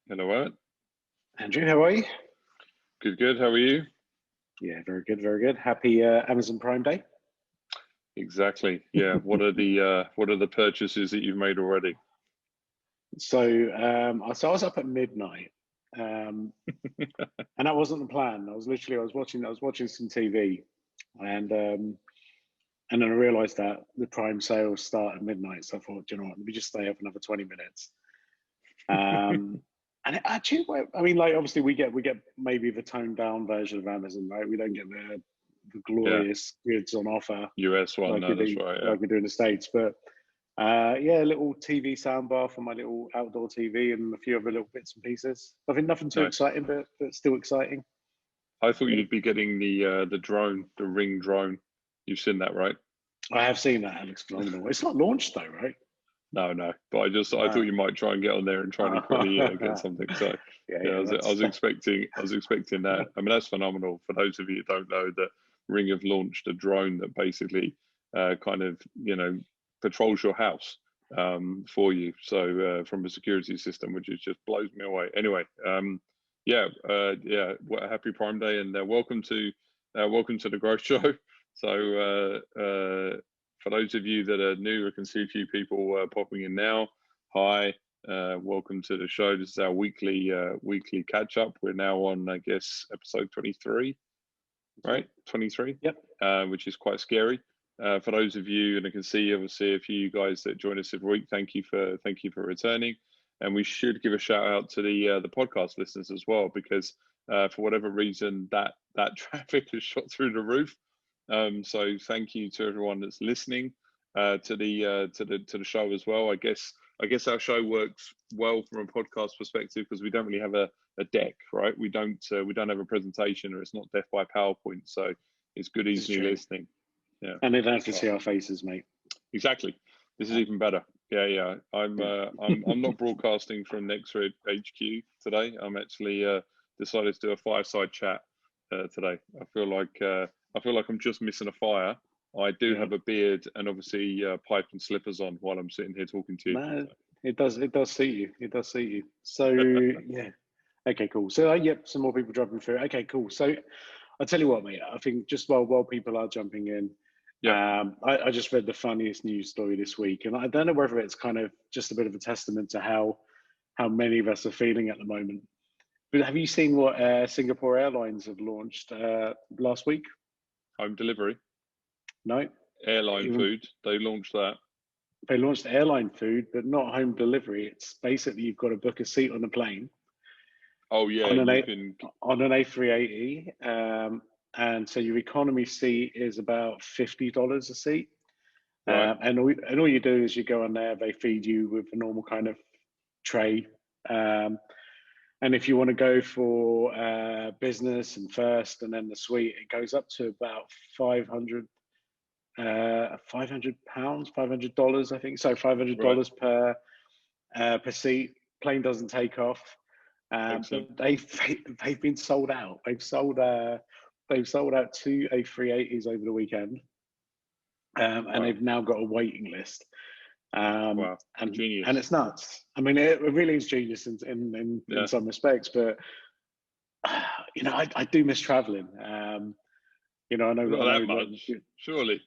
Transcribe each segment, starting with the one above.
Hello, Art. Andrew, how are you? Good, good. How are you? Yeah, very good, very good. Happy Amazon Prime Day. Exactly. Yeah. What are the purchases that you've made already? So I was up at midnight, um, and that wasn't the plan. I was watching some TV, and um, and then I realised that the Prime sales start at midnight. So I thought, you know what, let me just stay up another 20 minutes. Um, and it actually, I mean, like obviously we get maybe the toned down version of Amazon, right? We don't get the Yeah. glorious goods on offer US one. like we No, that's do right. Yeah. like we do in the States. But yeah, a little TV soundbar for my little outdoor TV and a few other little bits and pieces. Nothing too Nice. exciting, but still exciting. I thought Yeah. you'd be getting the drone, the Ring drone. You've seen that, right? I have seen that. It looks phenomenal. It's not launched though, right? No, no. But I thought No. you might try and get on there and try and quickly get Yeah, something. So yeah, yeah, I that's was expecting that. I mean, that's phenomenal. For those of you who don't know, that Ring have launched a drone that basically kind of patrols your house for you. So from a security system, which is just blows me away. Anyway, yeah. What a happy Prime Day, and welcome to the Growth Show. So for those of you that are new, I can see a few people popping in now. Hi, welcome to the show. This is our weekly catch up. We're now on, I guess, episode 23, right? 23, Yep. which is quite scary. For those of you, and I can see obviously a few guys that join us every week. Thank you for returning. And we should give a shout out to the podcast listeners as well, because for whatever reason that traffic has shot through the roof. So thank you to everyone that's listening to the show as well. I guess our show works well from a podcast perspective because we don't really have a deck, right? We don't have a presentation, or it's not death by PowerPoint, so it's good, This is easy true. listening. Yeah, And they don't have to see our faces, mate. exactly. This is even better. Yeah. I'm not broadcasting from Nextred HQ today. I'm actually decided to do a fireside chat today. I feel like I'm just missing a fire. I do Yeah. have a beard and obviously pipe and slippers on while I'm sitting here talking to you. No, it does. It does suit you. It does suit you. So yeah. Okay, cool. So yep, some more people dropping through. Okay, cool. So I'll tell you what, mate. I think just while people are jumping in, Yeah. I just read the funniest news story this week, and I don't know whether it's kind of just a bit of a testament to how many of us are feeling at the moment. But have you seen what Singapore Airlines have launched last week? Home delivery, No, airline even food. They launched that. they launched airline food, but not home delivery. It's basically you've got to book a seat on the plane Oh yeah, on an you A can. on an A380, and so your economy seat is about $50 a seat. Right. And all you do is you go on there, they feed you with a normal kind of tray. Um, and if you want to go for business and first and then the suite, it goes up to about 500, £500, $500, I think. So Right. $500 per seat. Plane doesn't take off. Excellent. But they've been sold out. They've sold out two A380s over the weekend, and Wow. they've now got a waiting list. Wow. And Genius. it's nuts. I mean, it really is genius in Yeah. some respects, but I do miss traveling. I know, Not that much, surely.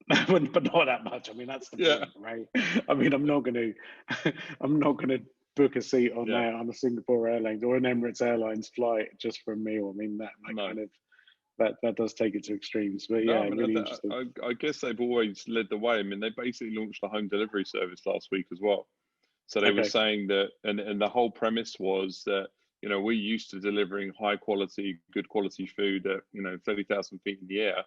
but not that much. I mean, that's the Yeah. point, right? I mean, I'm not gonna book a seat on Yeah. there on a Singapore Airlines or an Emirates Airlines flight just for a meal. I mean, that No. kind of that does take it to extremes. But No, yeah, I mean, really interesting. I guess they've always led the way. I mean, they basically launched a home delivery service last week as well. So they were Okay, saying that, and the whole premise was that, we're used to delivering high quality, good quality food at, 30,000 feet in the air,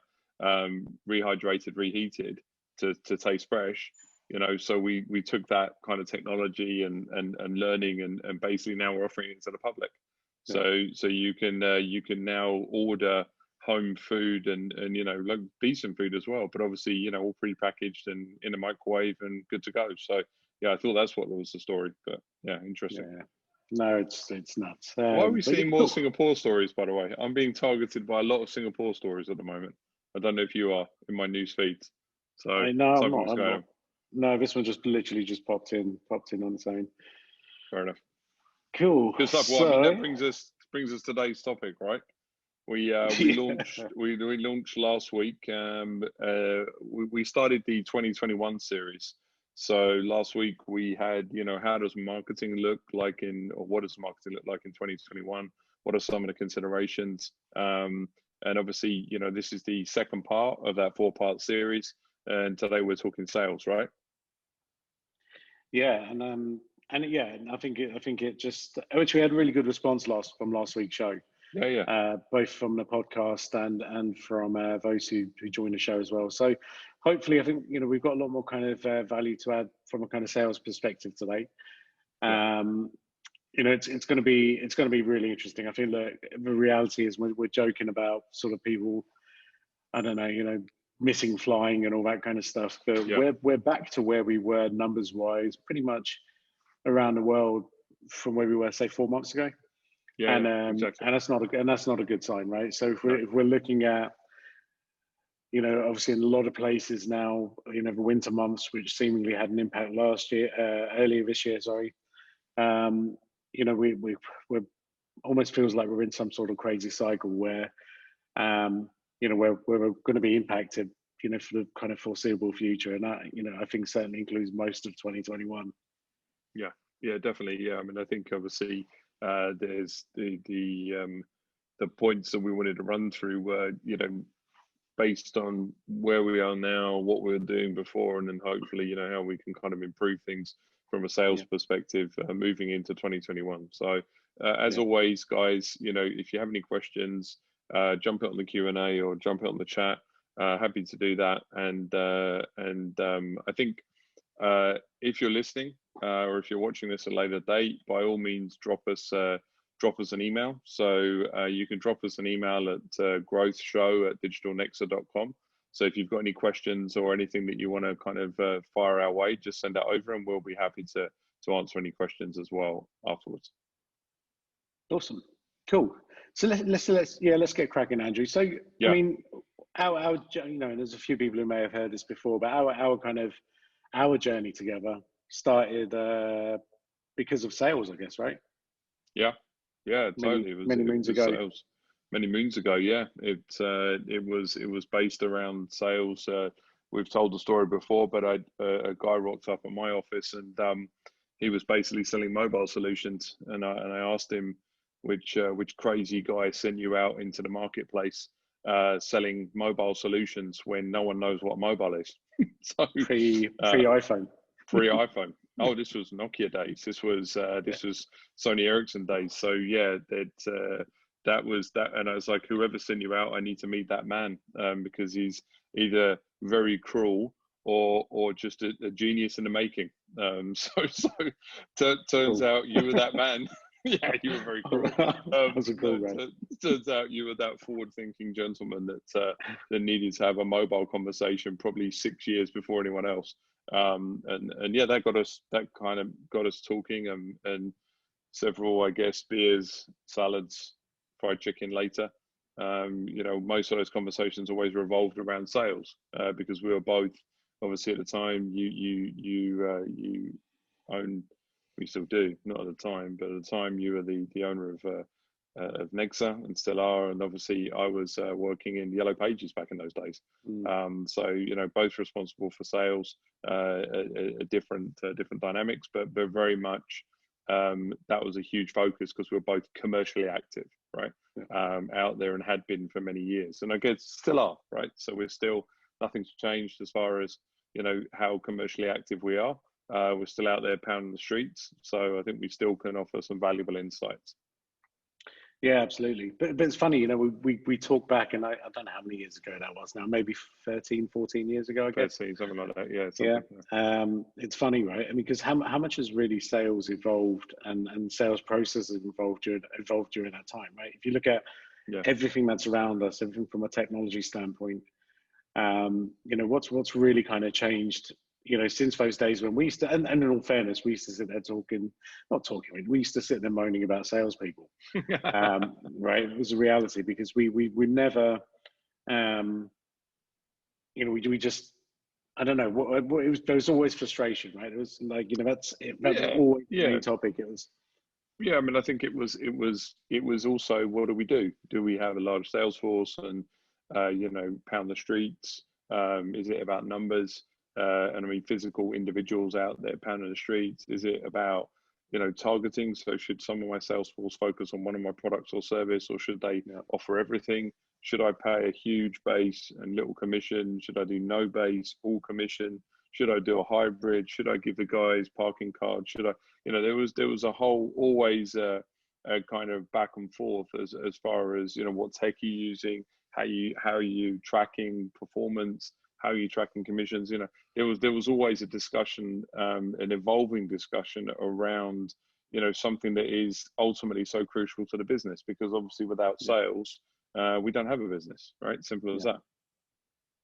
rehydrated, reheated to taste fresh. So we took that kind of technology and learning and basically now we're offering it to the public. yeah, So you can now order home food and like decent food as well, but obviously all prepackaged and in a microwave and good to go. So yeah, I thought that's what was the story, but yeah, interesting. yeah. No, it's nuts. Why are we But yeah, seeing more cool. Singapore stories, by the way? I'm being targeted by a lot of Singapore stories at the moment. I don't know if you are in my news feeds. So I know I'm not. something's I'm going not. on. No, this one just literally just popped in on its own. Fair enough. Cool. Good stuff. Well, I mean, that brings us to today's topic, right? We launched last week. We started the 2021 series. So last week we had, how does marketing look like or what does marketing look like in 2021? What are some of the considerations? And obviously, this is the second part of that 4-part series. And today we're talking sales, right? Yeah, and I think it just, which we had a really good response from last week's show. Yeah. Both from the podcast and from those who joined the show as well. So hopefully, I think we've got a lot more kind of value to add from a kind of sales perspective today. It's going to be really interesting. I feel like the reality is we're joking about sort of people, I don't know, missing flying and all that kind of stuff, but we're back to where we were numbers wise, pretty much around the world from where we were, say, 4 months ago. Exactly. And that's not a good sign, right? So if we're looking at, obviously in a lot of places now, the winter months, which seemingly had an impact earlier this year, sorry. We're almost feels like we're in some sort of crazy cycle where, we're going to be impacted, for the kind of foreseeable future, and that, I think certainly includes most of 2021. Yeah, definitely. Yeah, I mean, I think obviously. There's the points that we wanted to run through were, based on where we are now, what we were doing before, and then hopefully, how we can kind of improve things from a sales perspective moving into 2021. So as always, guys, if you have any questions, jump it on the Q&A or jump it on the chat. Happy to do that. And I think if you're listening, or if you're watching this at a later date, by all means, drop us an email. So you can drop us an email at growthshow@digitalnexa.com. So if you've got any questions or anything that you want to kind of fire our way, just send that over, and we'll be happy to answer any questions as well afterwards. Awesome, cool. So let's get cracking, Andrew. So I mean, our there's a few people who may have heard this before, but our journey together started because of sales, I guess, right? Yeah, totally. Many moons ago. Sales. Many moons ago, yeah. It was based around sales. We've told the story before, but a guy rocked up at my office, and he was basically selling mobile solutions, and I asked him which crazy guy sent you out into the marketplace selling mobile solutions when no one knows what mobile is. So pre iPhone. Pre iPhone. Oh, this was Nokia days. This was Sony Ericsson days. So yeah, that was that. And I was like, whoever sent you out, I need to meet that man, because he's either very cruel or just a genius in the making. Turns out you were that man. Yeah, you were very cruel. That's a cool guy. Turns out you were that forward-thinking gentleman that needed to have a mobile conversation probably 6 years before anyone else. And yeah, that kind of got us talking, and several, I guess, beers, salads, fried chicken later. Most of those conversations always revolved around sales, because we were both, obviously at the time, you owned, we still do, not at the time, but at the time you were the owner of Nexa and still are, and obviously I was working in Yellow Pages back in those days. So both responsible for sales, different dynamics, but very much that was a huge focus because we were both commercially active, right? Out there, and had been for many years, and I guess still are, right? So we're still, nothing's changed as far as how commercially active we are. We're still out there pounding the streets, so I think we still can offer some valuable insights. Yeah, absolutely. But it's funny, we talk back, and I don't know how many years ago that was now, maybe 13, 14 years ago, I guess. 13, something like that, yeah. It's funny, right? I mean, because how much has really sales evolved and sales processes evolved during that time, right? If you look at everything that's around us, everything from a technology standpoint, what's really kind of changed, since those days when we used to, and in all fairness, we used to sit there we used to sit there moaning about salespeople, right? It was a reality because we never, we just, I don't know, there was always frustration, right? It was like, that's always the main topic. It was, Yeah, I mean, I think it was also, what do we do? Do we have a large sales force and pound the streets? Is it about numbers? And I mean, physical individuals out there pounding the streets. Is it about targeting? So should some of my sales force focus on one of my products or service, or should they Yeah, offer everything? Should I pay a huge base and little commission? Should I do no base, all commission? Should I do a hybrid? Should I give the guys parking cards? Should I? There was a whole always a kind of back and forth as far as what tech you're using, how are you tracking performance, how are you tracking commissions. There was always a discussion, an evolving discussion around something that is ultimately so crucial to the business, because obviously without yeah, sales we don't have a business, right? Simple as yeah. that.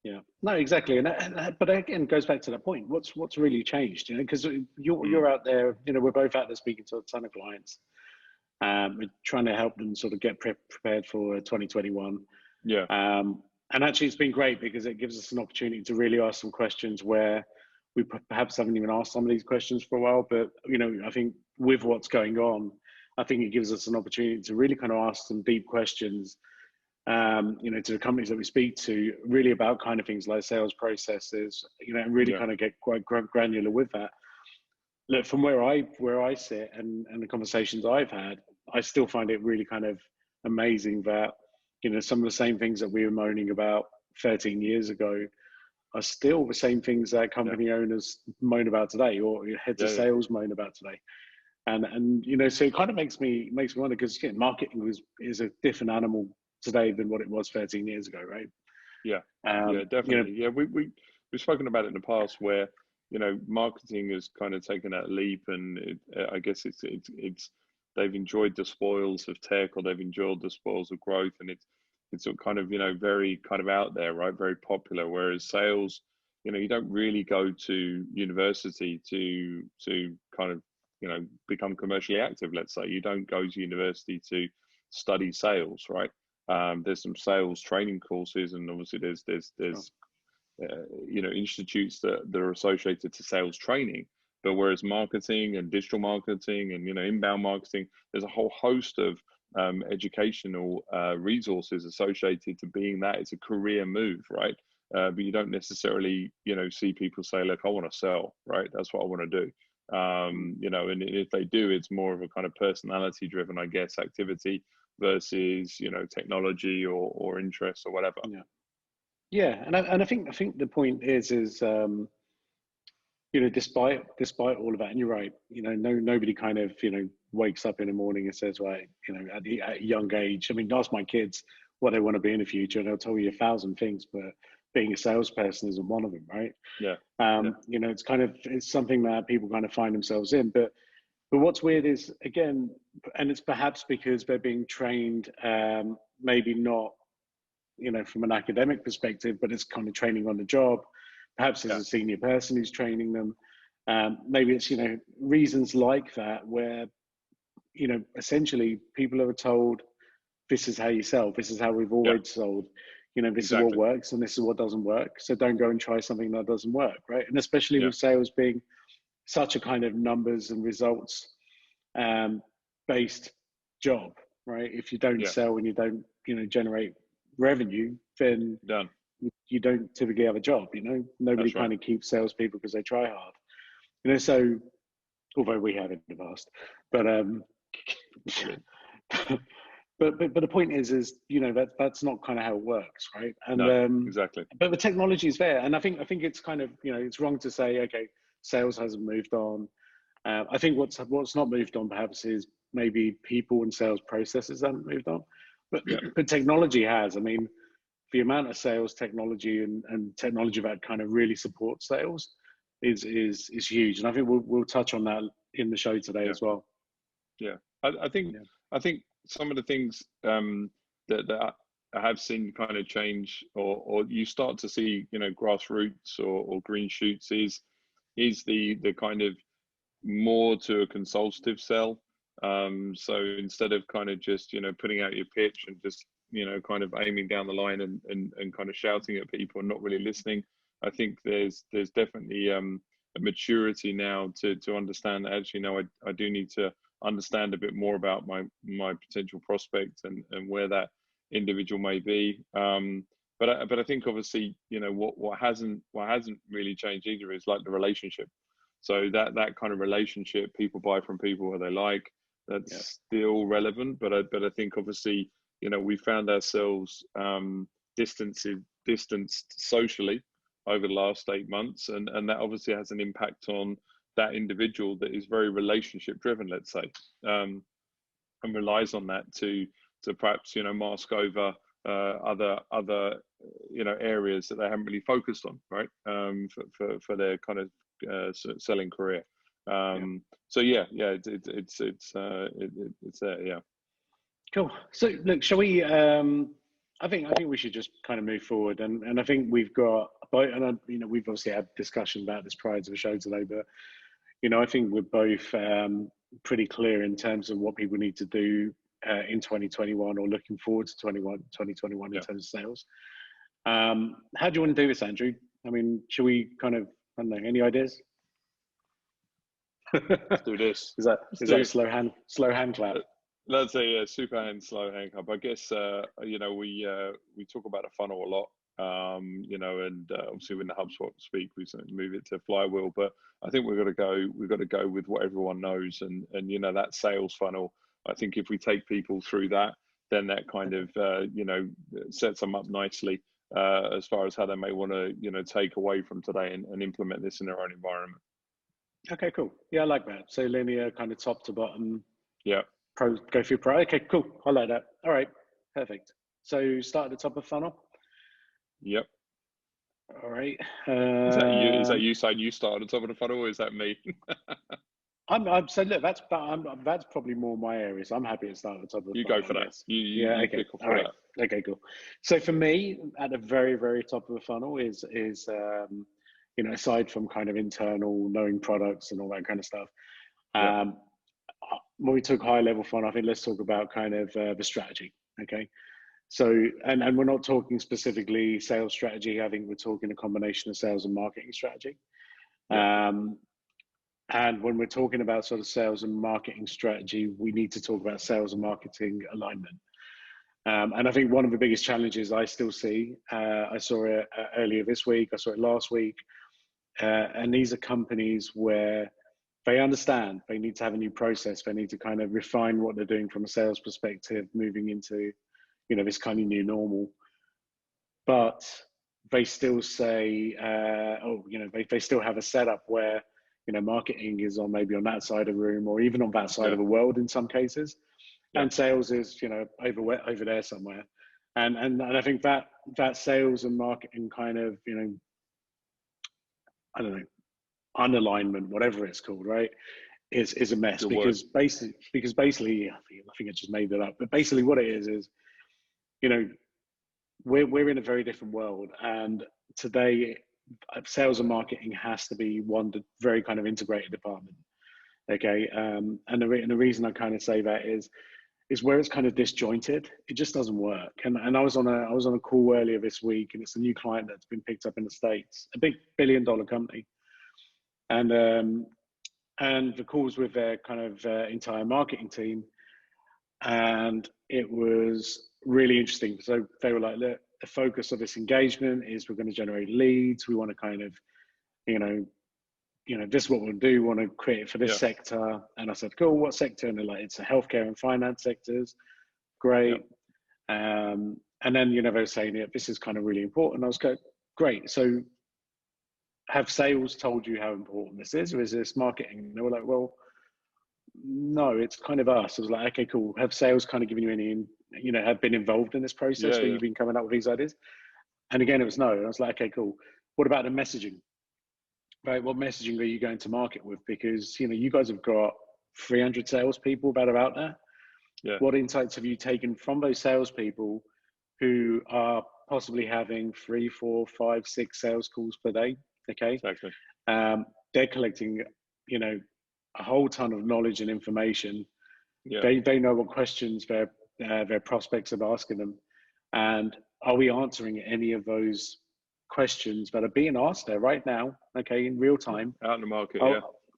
Yeah, no, exactly, but again, it goes back to that point. What's really changed? Because Mm. you're out there. We're both out there speaking to a ton of clients. We're trying to help them sort of get prepared for 2021. Yeah, And actually, it's been great because it gives us an opportunity to really ask some questions where we perhaps haven't even asked some of these questions for a while. But I think with what's going on, I think it gives us an opportunity to really kind of ask some deep questions, to the companies that we speak to, really about kind of things like sales processes, and really yeah, kind of get quite granular with that. Look, from where I sit and the conversations I've had, I still find it really kind of amazing that some of the same things that we were moaning about 13 years ago are still the same things that yeah, company owners moan about today, or heads of yeah, yeah. sales moan about today. And so it kind of makes me wonder, because again, marketing is a different animal today than what it was 13 years ago, right? Yeah, yeah, Um, you know, definitely. Yeah, we've spoken about it in the past where marketing has kind of taken that leap, and I guess it's they've enjoyed the spoils of tech, or they've enjoyed the spoils of growth, and it's sort of kind of very kind of out there, right? Very popular. Whereas sales, you don't really go to university to kind of become commercially active. Let's say you don't go to university to study sales, right? There's some sales training courses, and obviously sure. there's institutes that are associated to sales training. But whereas marketing and digital marketing and inbound marketing, there's a whole host of educational resources associated to being that. It's a career move, right? But you don't necessarily see people say, look, I want to sell, right? That's what I want to do. Mm. And if they do, it's more of a kind of personality driven, I guess, activity versus technology or interest or whatever. Yeah, yeah, and I think the point is despite all of that, and you're right, nobody kind of wakes up in the morning and says, right, at a young age. I mean, ask my kids what they want to be in the future, and they'll tell you 1,000 things, but being a salesperson isn't one of them, right? Yeah, yeah, It's something that people kind of find themselves in, but what's weird is, again, and it's perhaps because they're being trained, maybe not from an academic perspective, but it's kind of training on the job. Perhaps there's yeah, a senior person who's training them. Maybe it's reasons like that where essentially people are told, this is how you sell. This is how we've yeah, always sold. This is what exactly. works and this is what doesn't work. So don't go and try something that doesn't work, right? And especially Yeah, with sales being such a kind of numbers and results um, based job, right? If you don't yeah, sell and you don't generate revenue, then done. you don't typically have a job. Nobody That's right. kind of keeps salespeople because they try hard. So although we have in the past, but Literally. but the point is that's not kind of how it works, right? And No, exactly. but the technology is there, and I think it's kind of it's wrong to say, okay, sales hasn't moved on. I think what's not moved on perhaps is maybe people and sales processes haven't moved on, but Yeah, but technology has. I mean, the amount of sales technology and technology that kind of really supports sales is huge, and I think we'll touch on that in the show today yeah, as well. yeah. Yeah, I think some of the things that I have seen kind of change, or you start to see, grassroots or green shoots, is the kind of more to a consultative sell. So instead of kind of just putting out your pitch and just kind of aiming down the line and kind of shouting at people and not really listening, I think there's definitely a maturity now to understand that actually no, I do need to understand a bit more about my potential prospect and where that individual may be. But I think obviously, what hasn't really changed either is like the relationship. So that kind of relationship, people buy from people who they like, that's still relevant. But I think obviously, we found ourselves distanced socially over the last 8 months, and that obviously has an impact on that individual that is very relationship driven, let's say, and relies on that to perhaps mask over other areas that they haven't really focused on, right? For their kind of selling career. So it's there. Yeah. Cool. So look, shall we? I think we should just kind of move forward, and I think we've got, and we've obviously had discussion about this prior to the show today, but I think we're both pretty clear in terms of what people need to do in 2021 or looking forward to 2021 in terms of sales. How do you want to do this, Andrew? I mean, should we kind of, I don't know, any ideas? Let's do this. Is that a slow hand clap? Let's say a super hand, slow hand clap. I guess we talk about a funnel a lot. And obviously when the HubSpot speak, we move it to flywheel. But I think we've got to go with what everyone knows, and that sales funnel. I think if we take people through that, then that kind of sets them up nicely as far as how they may want to take away from today and implement this in their own environment. Okay, cool. Yeah, I like that. So linear, kind of top to bottom. Yeah. Go through pro. Okay, cool. I like that. All right, perfect. So start at the top of the funnel. Yep. All right. Is that you saying you start at the top of the funnel, or is that me? So look, that's probably more my area. So I'm happy to start at the top of the funnel. You go for that. You okay. All right. That. Okay, cool. So for me, at the very, very top of the funnel is aside from kind of internal knowing products and all that kind of stuff. When we took high level funnel, I think let's talk about kind of the strategy. Okay. So, and we're not talking specifically sales strategy. I think we're talking a combination of sales and marketing strategy. And when we're talking about sort of sales and marketing strategy, we need to talk about sales and marketing alignment. And I think one of the biggest challenges I still see, I saw it earlier this week, I saw it last week, and these are companies where they understand they need to have a new process. They need to kind of refine what they're doing from a sales perspective, moving into, this kind of new normal. But they still say, they still have a setup where, marketing is maybe on that side of the room, or even on that side of the world in some cases. And sales is, over there somewhere. And I think that sales and marketing kind of, I don't know, unalignment, whatever it's called, right, is a mess. Because basically, I think I just made that up. But basically what it is, we're in a very different world. And today, sales and marketing has to be one very kind of integrated department. Okay. And the reason I kind of say that is where it's kind of disjointed. It just doesn't work. And I was on a call earlier this week, and it's a new client that's been picked up in the States, a big $1 billion company. And the calls with their kind of entire marketing team. And it was really interesting. So they were like, look, the focus of this engagement is we're going to generate leads. We want to kind of, this is what we'll do. We want to create it for this sector. And I said, cool, what sector? And they're like, it's the healthcare and finance sectors. Great. And then, they were saying, this is kind of really important. I was going, great. So have sales told you how important this is, or is this marketing? And they were like, well, no, it's kind of us. I was like, okay, cool. Have sales kind of given you any, have been involved in this process where you've been coming up with these ideas? And again, it was no. And I was like, okay, cool. What about the messaging? Right, what messaging are you going to market with? Because, you guys have got 300 salespeople that are out there. Yeah. What insights have you taken from those salespeople who are possibly having 3, 4, 5, 6 sales calls per day? Okay. Exactly. They're collecting, a whole ton of knowledge and information. Yeah. They know what questions their prospects are asking them. And are we answering any of those questions that are being asked there right now, okay, in real time? Out in the market,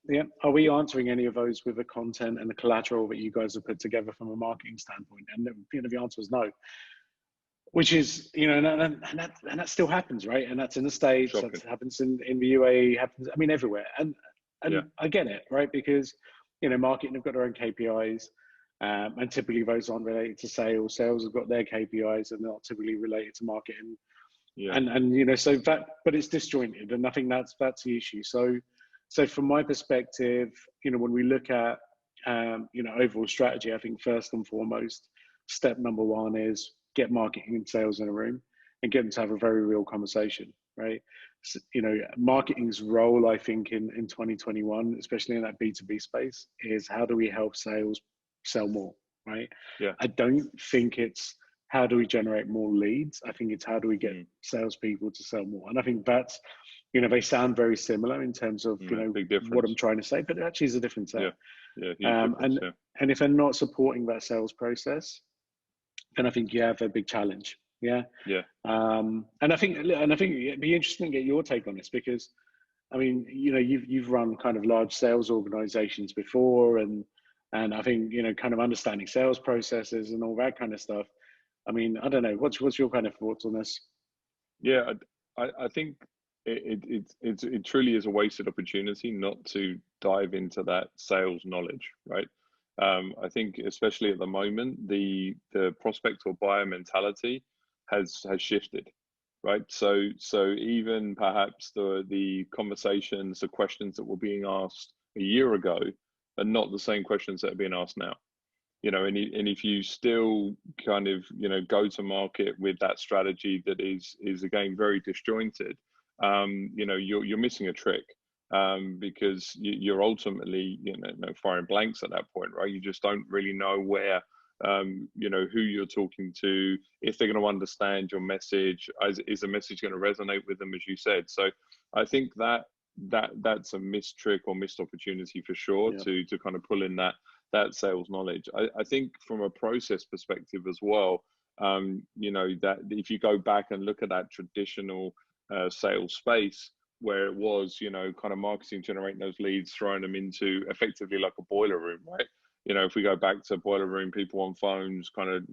Yeah. Are we answering any of those with the content and the collateral that you guys have put together from a marketing standpoint? And the answer is no. Which is, and that still happens, right? And that's in the States, Shocking. that happens in the UAE, happens, I mean, everywhere. And I get it, right? Because, marketing have got their own KPIs, and typically those aren't related to sales. Sales have got their KPIs and they're not typically related to marketing. Yeah. And so that, but it's disjointed, and I think that's the issue. So from my perspective, when we look at, overall strategy, I think first and foremost, step number one is get marketing and sales in a room and get them to have a very real conversation, right? So, marketing's role, I think, in 2021, especially in that B2B space, is how do we help sales sell more, right? Yeah. I don't think it's how do we generate more leads. I think it's how do we get salespeople to sell more. And I think that's, they sound very similar in terms of, what I'm trying to say, but it actually is a difference there. And if they're not supporting that sales process, then I think you have a big challenge. Yeah. And I think it'd be interesting to get your take on this, because I mean, you've run kind of large sales organizations before, and I think, kind of understanding sales processes and all that kind of stuff. I mean, I don't know, what's your kind of thoughts on this? Yeah, I think it truly is a wasted opportunity not to dive into that sales knowledge, right? I think especially at the moment, the prospect or buyer mentality has shifted, right? So even perhaps the conversations, the questions that were being asked a year ago are not the same questions that are being asked now. And if you still kind of go to market with that strategy that is again very disjointed, you're missing a trick. Because you're ultimately, firing blanks at that point, right? You just don't really know where, who you're talking to, if they're going to understand your message, is the message going to resonate with them, as you said. So I think that's a missed trick or missed opportunity for sure, to kind of pull in that sales knowledge. I think from a process perspective as well, that if you go back and look at that traditional sales space, where it was, kind of marketing, generating those leads, throwing them into effectively like a boiler room, right? If we go back to boiler room, people on phones, kind of,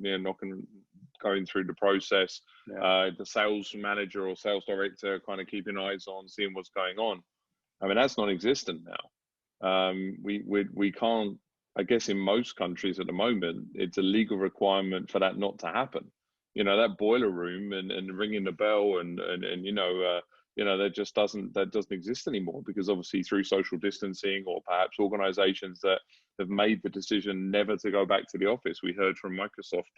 going through the process, the sales manager or sales director kind of keeping eyes on, seeing what's going on. I mean, that's non-existent now. We can't, I guess in most countries at the moment, it's a legal requirement for that not to happen. That boiler room and ringing the bell and that doesn't exist anymore, because obviously through social distancing, or perhaps organizations that have made the decision never to go back to the office. We heard from Microsoft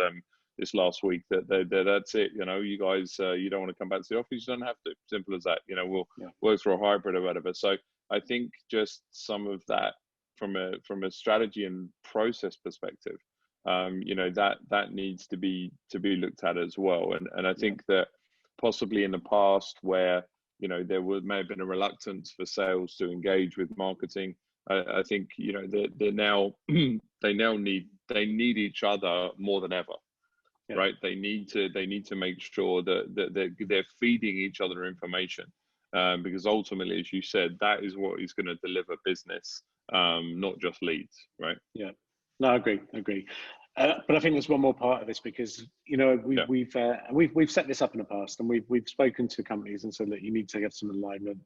this last week that that's it. You guys, you don't want to come back to the office, you don't have to. Simple as that. We'll work through a hybrid or whatever. So I think just some of that from a strategy and process perspective, that needs to be looked at as well. And I think that possibly in the past, where there may have been a reluctance for sales to engage with marketing, I think they now need each other more than ever, right? They need to make sure that they're feeding each other information, because ultimately, as you said, that is what is going to deliver business, not just leads, right? Yeah, no, I agree. But I think there's one more part of this, because we've set this up in the past, and we've spoken to companies and said that you need to get some alignment,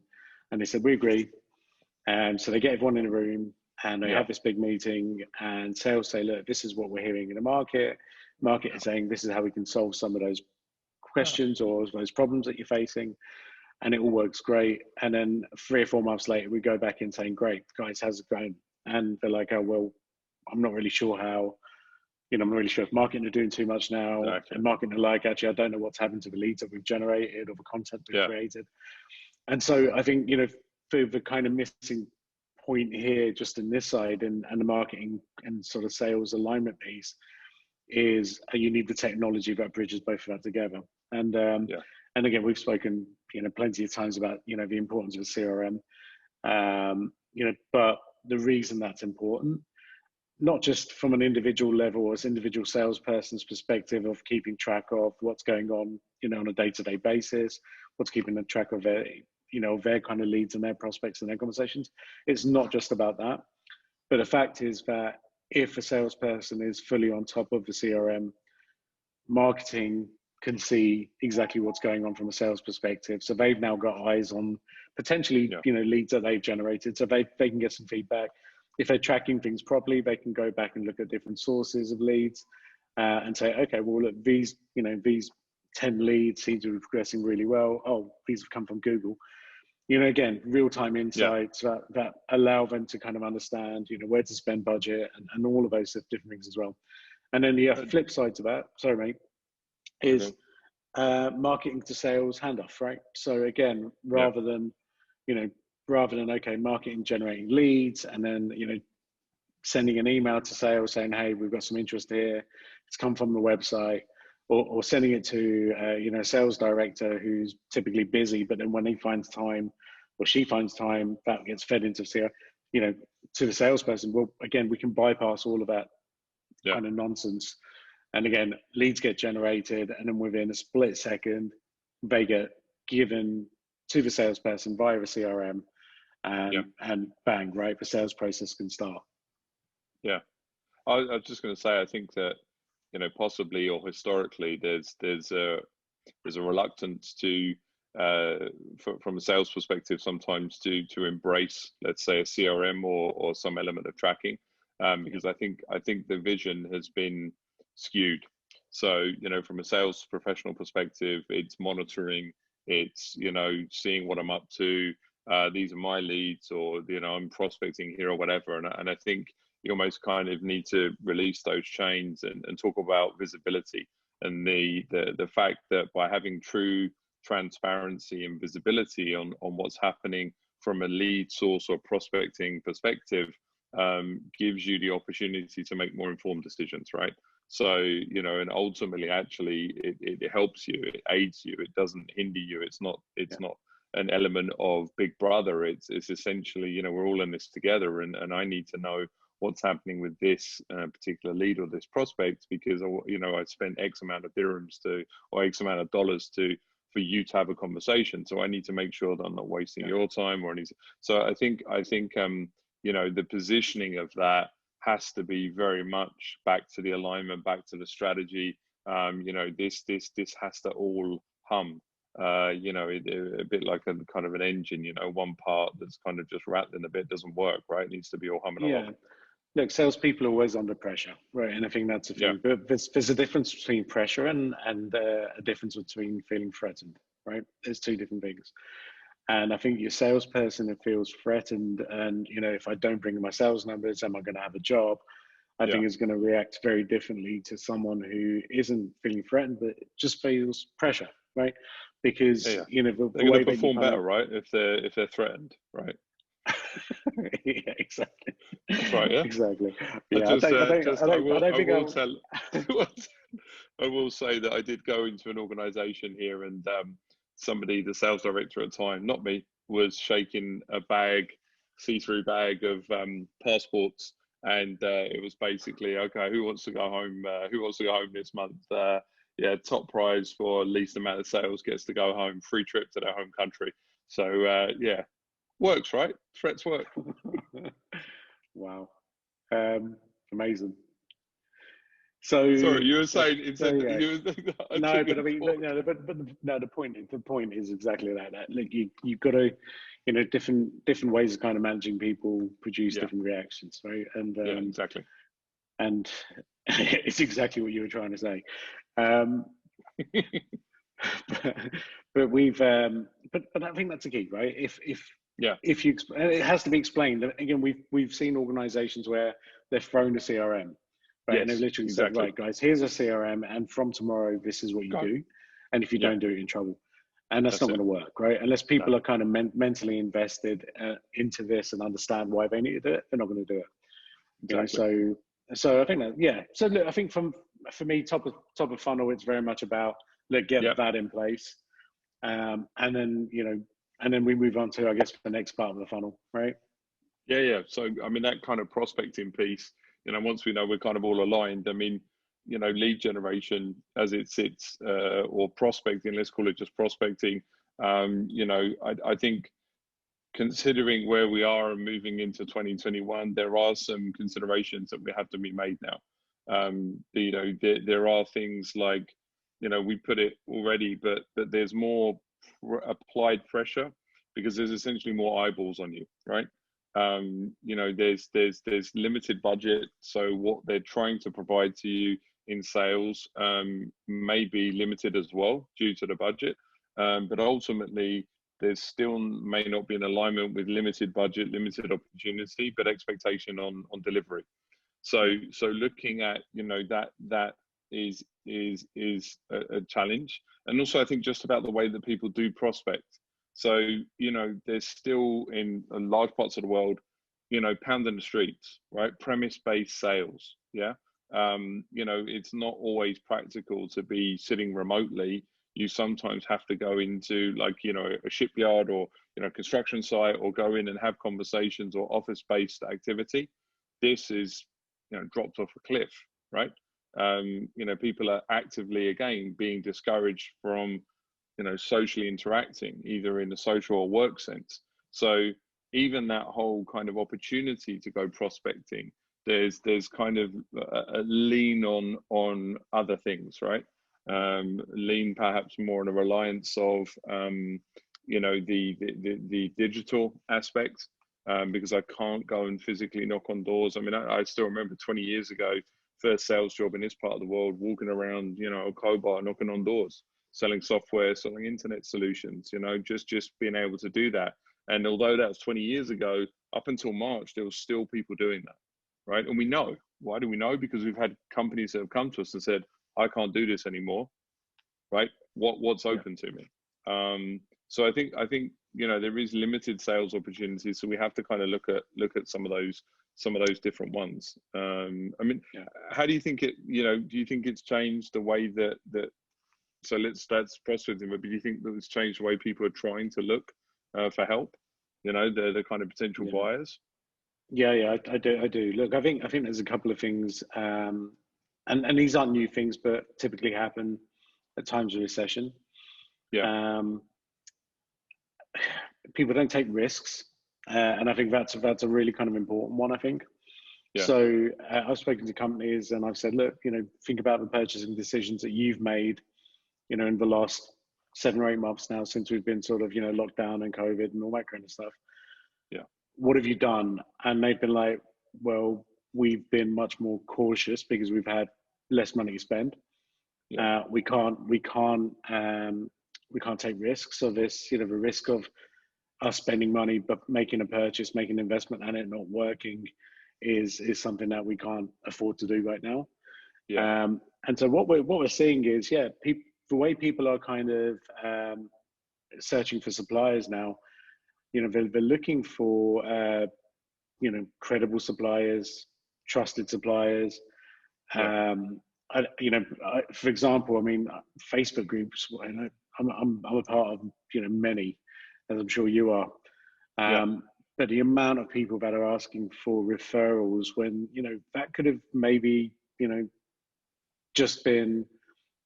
and they said we agree, and so they get everyone in a room and they have this big meeting, and sales say, look, this is what we're hearing in the market is saying this is how we can solve some of those questions or those problems that you're facing, and it all works great. And then 3 or 4 months later, we go back in saying, great guys, how's it going? And they're like, oh well, I'm not really sure how. I'm not really sure if marketing are doing too much now, and marketing are like, actually, I don't know what's happened to the leads that we've generated or the content we've created. And so I think, for the kind of missing point here, just in this side and the marketing and sort of sales alignment piece, is you need the technology that bridges both of that together. And and again, we've spoken, plenty of times about, the importance of a CRM, but the reason that's important, not just from an individual level, as individual salesperson's perspective of keeping track of what's going on, on a day-to-day basis, what's keeping track of their kind of leads and their prospects and their conversations. It's not just about that. But the fact is that if a salesperson is fully on top of the CRM, marketing can see exactly what's going on from a sales perspective. So they've now got eyes on potentially, leads that they've generated. So they can get some feedback. If they're tracking things properly, they can go back and look at different sources of leads and say, okay, well, look, these 10 leads seem to be progressing really well. Oh, these have come from Google. Again, real-time insights that allow them to kind of understand, where to spend budget and all of those different things as well. And then the flip side to that, sorry, mate, is marketing to sales handoff, right? So again, rather than, okay, marketing generating leads and then, sending an email to sales saying, hey, we've got some interest here, it's come from the website, or sending it to a sales director who's typically busy, but then when he finds time or she finds time, that gets fed into to the salesperson. Well, again, we can bypass all of that kind of nonsense. And again, leads get generated, and then within a split second, they get given to the salesperson via a CRM, and bang, right, the sales process can start. Yeah, I was just going to say, I think that possibly or historically, there's a reluctance to, from a sales perspective, sometimes to embrace, let's say, a CRM or some element of tracking, because I think the vision has been skewed. So from a sales professional perspective, it's monitoring, it's seeing what I'm up to. These are my leads, or I'm prospecting here or whatever, and I think you almost kind of need to release those chains and talk about visibility and the fact that by having true transparency and visibility on what's happening from a lead source or prospecting perspective, gives you the opportunity to make more informed decisions, right? So and ultimately, actually, it helps you, it aids you, it doesn't hinder you. It's not an element of Big Brother. It's essentially, we're all in this together, and I need to know what's happening with this particular lead or this prospect, because I spent X amount of dirhams or X amount of dollars for you to have a conversation. So I need to make sure that I'm not wasting your time or anything. So I think the positioning of that has to be very much back to the alignment, back to the strategy. This has to all hum. A bit like a kind of an engine. One part that's kind of just rattling a bit doesn't work, right? It needs to be all humming along. Look, salespeople are always under pressure, right? And I think that's a thing. But there's a difference between pressure and a difference between feeling threatened, right? There's two different things. And I think your salesperson who feels threatened, and if I don't bring in my sales numbers, am I going to have a job? I think is going to react very differently to someone who isn't feeling threatened, but just feels pressure, right? Because they're going to perform better, right? If they're threatened, right? Yeah, exactly. That's right. Yeah, exactly. Yeah, I will say that I did go into an organization here, and somebody, the sales director at the time, not me, was shaking a see-through bag of passports, and it was basically, okay, who wants to go home? Who wants to go home this month? Top prize for least amount of sales gets to go home, free trip to their home country. So works, right? Threats work. Wow, amazing. So sorry, you were saying the point is exactly that. Look, you've got to, different ways of kind of managing people produce different reactions, right? And exactly. And it's exactly what you were trying to say. But we've but I think that's the key, right? If you, it has to be explained. Again, we've seen organizations where they've thrown a CRM, right? And they've literally said, right, guys, here's a CRM, and from tomorrow this is what you do, and if you don't do it, you're in trouble. And that's not going to work, right? Unless people are kind of mentally invested into this and understand why they need to do it, they're not going to do it. Exactly. So I think that, so look, I think for me, top of funnel, it's very much about get that in place, and then and then we move on to, I guess, the next part of the funnel, right? Yeah. So I mean, that kind of prospecting piece, once we know we're kind of all aligned, I mean, lead generation as it sits, or prospecting, let's call it just prospecting, You know, I think considering where we are and moving into 2021, there are some considerations that we have to be made now. You know, there are things like, you know, we put it already, but there's more applied pressure because there's essentially more eyeballs on you, right? You know, there's limited budget, so what they're trying to provide to you in sales may be limited as well due to the budget. But ultimately, there's still may not be an alignment with limited budget, limited opportunity, but expectation on delivery. So looking at, you know, that is a challenge, and also I think just about the way that people do prospect. So, you know, there's still in large parts of the world, you know, pounding the streets, right? Premise-based sales, yeah. You know, it's not always practical to be sitting remotely. You sometimes have to go into, like, you know, a shipyard or, you know, construction site, or go in and have conversations or office-based activity. This is, you know, dropped off a cliff, right? You know, people are actively, again, being discouraged from, you know, socially interacting, either in a social or work sense. So even that whole kind of opportunity to go prospecting, there's kind of a lean on other things, right? Lean perhaps more on a reliance of, you know, the digital aspect, because I can't go and physically knock on doors. I mean, I still remember 20 years ago, first sales job in this part of the world, walking around, you know, a co-bar, knocking on doors, selling software, selling internet solutions, you know, just being able to do that. And although that was 20 years ago, up until March, there was still people doing that, right? And we know. Why do we know? Because we've had companies that have come to us and said, I can't do this anymore, right? What's open to me? So I think, you know, there is limited sales opportunities, so we have to kind of look at some of those different ones. I mean, how do you think it? You know, do you think it's changed the way that so that's prospecting, but do you think that it's changed the way people are trying to look for help? You know, the kind of potential buyers. Yeah, I do. Look, I think there's a couple of things, and these aren't new things, but typically happen at times of recession. Yeah. People don't take risks, and I think that's a really kind of important one, I think. Yeah. So I've spoken to companies and I've said, look, you know, think about the purchasing decisions that you've made, you know, in the last 7 or 8 months now, since we've been sort of, you know, locked down and COVID and all that kind of stuff. Yeah. What have you done? And they've been like, well, we've been much more cautious because we've had less money to spend. Yeah. We can't take risks. So this, you know, the risk of us spending money but making a purchase, making an investment, and it not working is something that we can't afford to do right now. Yeah. And so what we're seeing is, the way people are kind of searching for suppliers now, you know, they're looking for you know, credible suppliers, trusted suppliers. You know, for example, I mean, Facebook groups. You know, I'm a part of, you know, many, as I'm sure you are. But the amount of people that are asking for referrals, when, you know, that could have maybe, you know, just been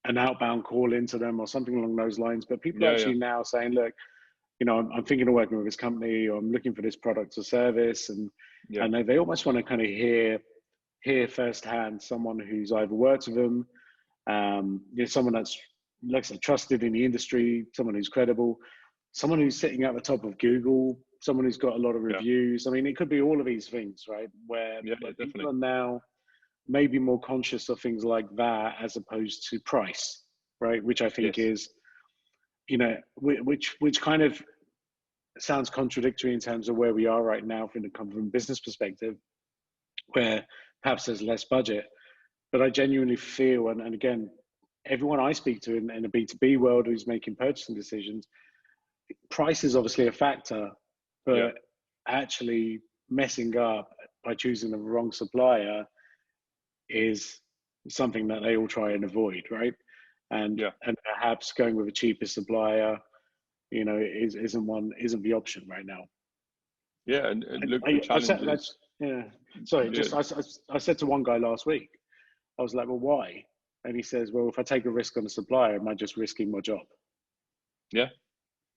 an outbound call into them or something along those lines. But people are actually now saying, look, you know, I'm thinking of working with this company, or I'm looking for this product or service, and they almost want to kind of hear firsthand someone who's either worked with them, you know, someone that's, like I said, trusted in the industry, someone who's credible, someone who's sitting at the top of Google, someone who's got a lot of reviews. I mean, it could be all of these things, right? Where people are now maybe more conscious of things like that as opposed to price, right? Which I think is, you know, which kind of sounds contradictory in terms of where we are right now from a business perspective, where perhaps there's less budget. But I genuinely feel, and again, everyone I speak to in the B2B world who's making purchasing decisions, price is obviously a factor, but actually messing up by choosing the wrong supplier is something that they all try and avoid, right? And perhaps going with a cheaper supplier, you know, isn't the option right now. Yeah, and look, the challenges. I said to one guy last week, I was like, well, why? And he says, well, if I take a risk on a supplier, am I just risking my job? Yeah,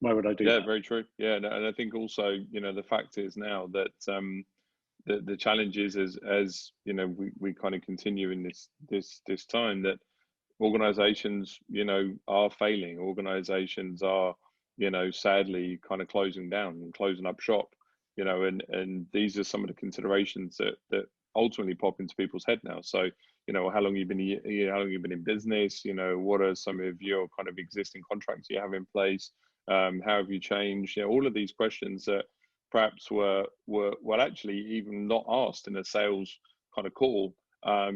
Why would I do Yeah, that? very true. Yeah, and I think also, the fact is now that the challenge is, as we kind of continue in this time, that organizations, are failing. Organizations are, sadly kind of closing down and closing up shop, and these are some of the considerations that ultimately pop into people's head now. So, how long you've been, how long you've been in business, what are some of your kind of existing contracts you have in place? How have you changed? All of these questions that perhaps were well, actually even not asked in a sales kind of call.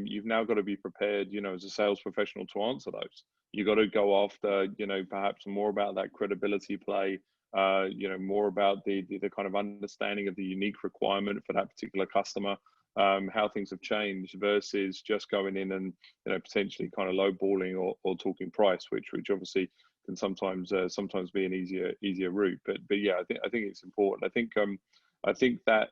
You've now got to be prepared, as a sales professional to answer those. You've got to go after, perhaps more about that credibility play, more about the kind of understanding of the unique requirement for that particular customer, how things have changed versus just going in and, potentially kind of lowballing or talking price, which obviously can sometimes be an easier route. But yeah, I think it's important. I think that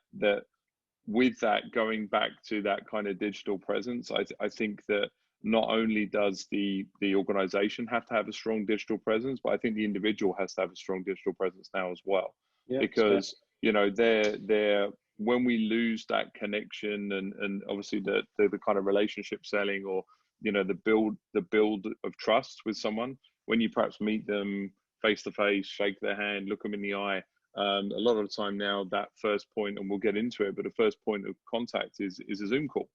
with that, going back to that kind of digital presence, I think that not only does the organization have to have a strong digital presence, but I think the individual has to have a strong digital presence now as well. Yeah, because they're when we lose that connection and obviously the kind of relationship selling, or the build of trust with someone, when you perhaps meet them face to face, shake their hand, look them in the eye. A lot of the time now, that first point, and we'll get into it, but the first point of contact is a Zoom call.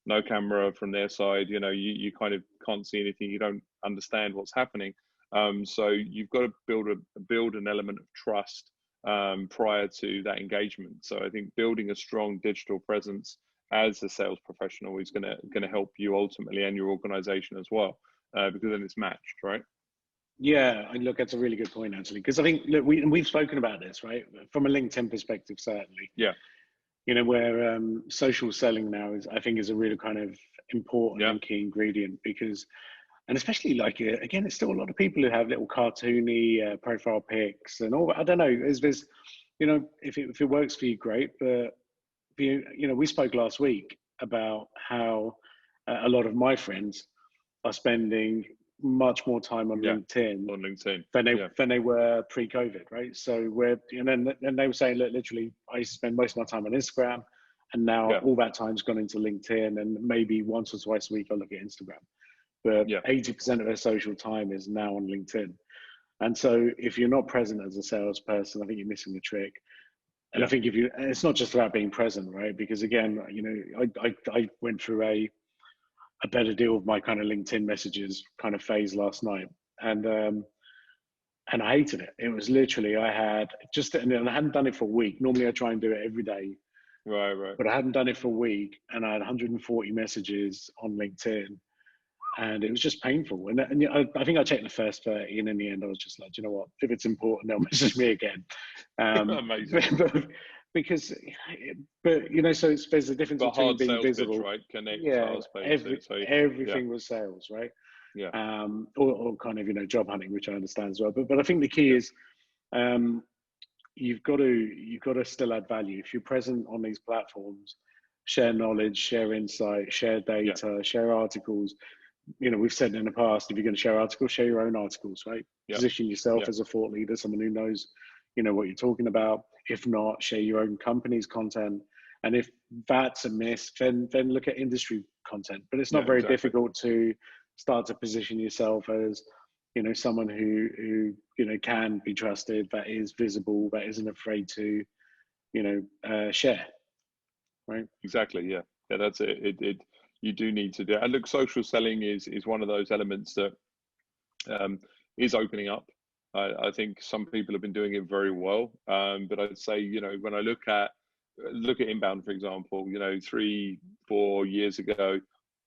No camera from their side. You kind of can't see anything. You don't understand what's happening. So you've got to build an element of trust prior to that engagement. So I think building a strong digital presence as a sales professional is going to help you ultimately and your organization as well, because then it's matched, right? yeah. And look, that's a really good point, actually, because I think, look, we've spoken about this, right, from a LinkedIn perspective, certainly. Yeah. Where social selling now is, I think, is a really kind of important and key ingredient, because, and especially like, again, it's still a lot of people who have little cartoony profile pics and all. I don't know. There's if it works for you, great. But we spoke last week about how a lot of my friends are spending much more time on LinkedIn than they were pre-COVID, right? So and they were saying, look, literally, I spend most of my time on Instagram, and now all that time's gone into LinkedIn, and maybe once or twice a week I look at Instagram. But 80% of their social time is now on LinkedIn. And so if you're not present as a salesperson, I think you're missing the trick. And I think it's not just about being present, right? Because again, I went through a better deal of my kind of LinkedIn messages kind of phase last night, and I hated it. It was literally, and I hadn't done it for a week. Normally I try and do it every day, right, but I hadn't done it for a week, and I had 140 messages on LinkedIn, and it was just painful. And I think I checked the first 30, and in the end I was just like, you know what, if it's important, they'll message me again. Amazing. Because, so there's a difference between being visible, pitch, right? Everything was sales, right? Or kind of job hunting, which I understand as well. But I think the key is, you've got to still add value. If you're present on these platforms, share knowledge, share insight, share data, share articles. We've said in the past, if you're going to share articles, share your own articles, right? Position yourself as a thought leader, someone who knows what you're talking about. If not, share your own company's content. And if that's a miss, then look at industry content. But it's not very difficult to start to position yourself as someone who can be trusted, that is visible, that isn't afraid to share, right? Exactly. Yeah, that's it. You do need to do it. And look, social selling is one of those elements that is opening up. I think some people have been doing it very well, but I'd say when I look at inbound, for example, 3-4 years ago,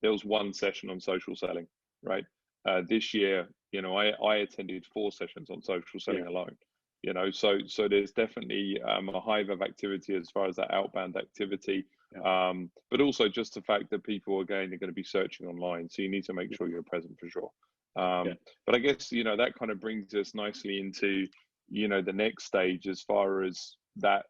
there was one session on social selling, right? This year, I attended 4 sessions on social selling alone. So there's definitely a hive of activity as far as that outbound activity, but also just the fact that people again are going to be searching online, so you need to make sure you're present for sure. But I guess that kind of brings us nicely into the next stage, as far as that.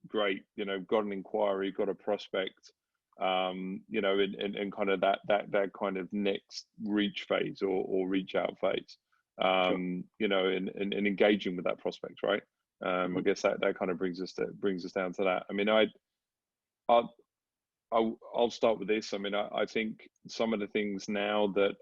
Great, got an inquiry, got a prospect, and kind of that kind of next reach phase or reach out phase. Sure. you know, in engaging with that prospect, right? I guess that kind of brings us down to that. I mean, I'll start with this. I mean, I think some of the things now that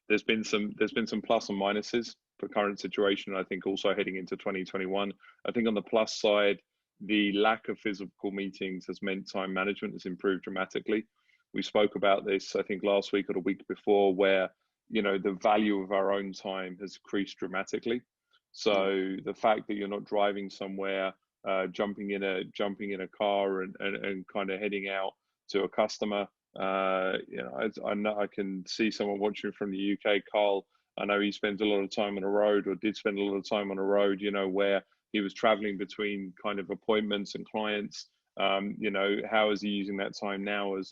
there's been some plus and minuses for current situation. I think also heading into 2021. I think on the plus side, the lack of physical meetings has meant time management has improved dramatically. We spoke about this, I think, last week or the week before, where, you know, the value of our own time has increased dramatically. So the fact that you're not driving somewhere, jumping in a car and kind of heading out to a customer. You know, I know I can see someone watching from the UK, Carl. I know he spends a lot of time on the road, or did spend a lot of time on the road, you know, where he was traveling between kind of appointments and clients. You know, how is he using that time now as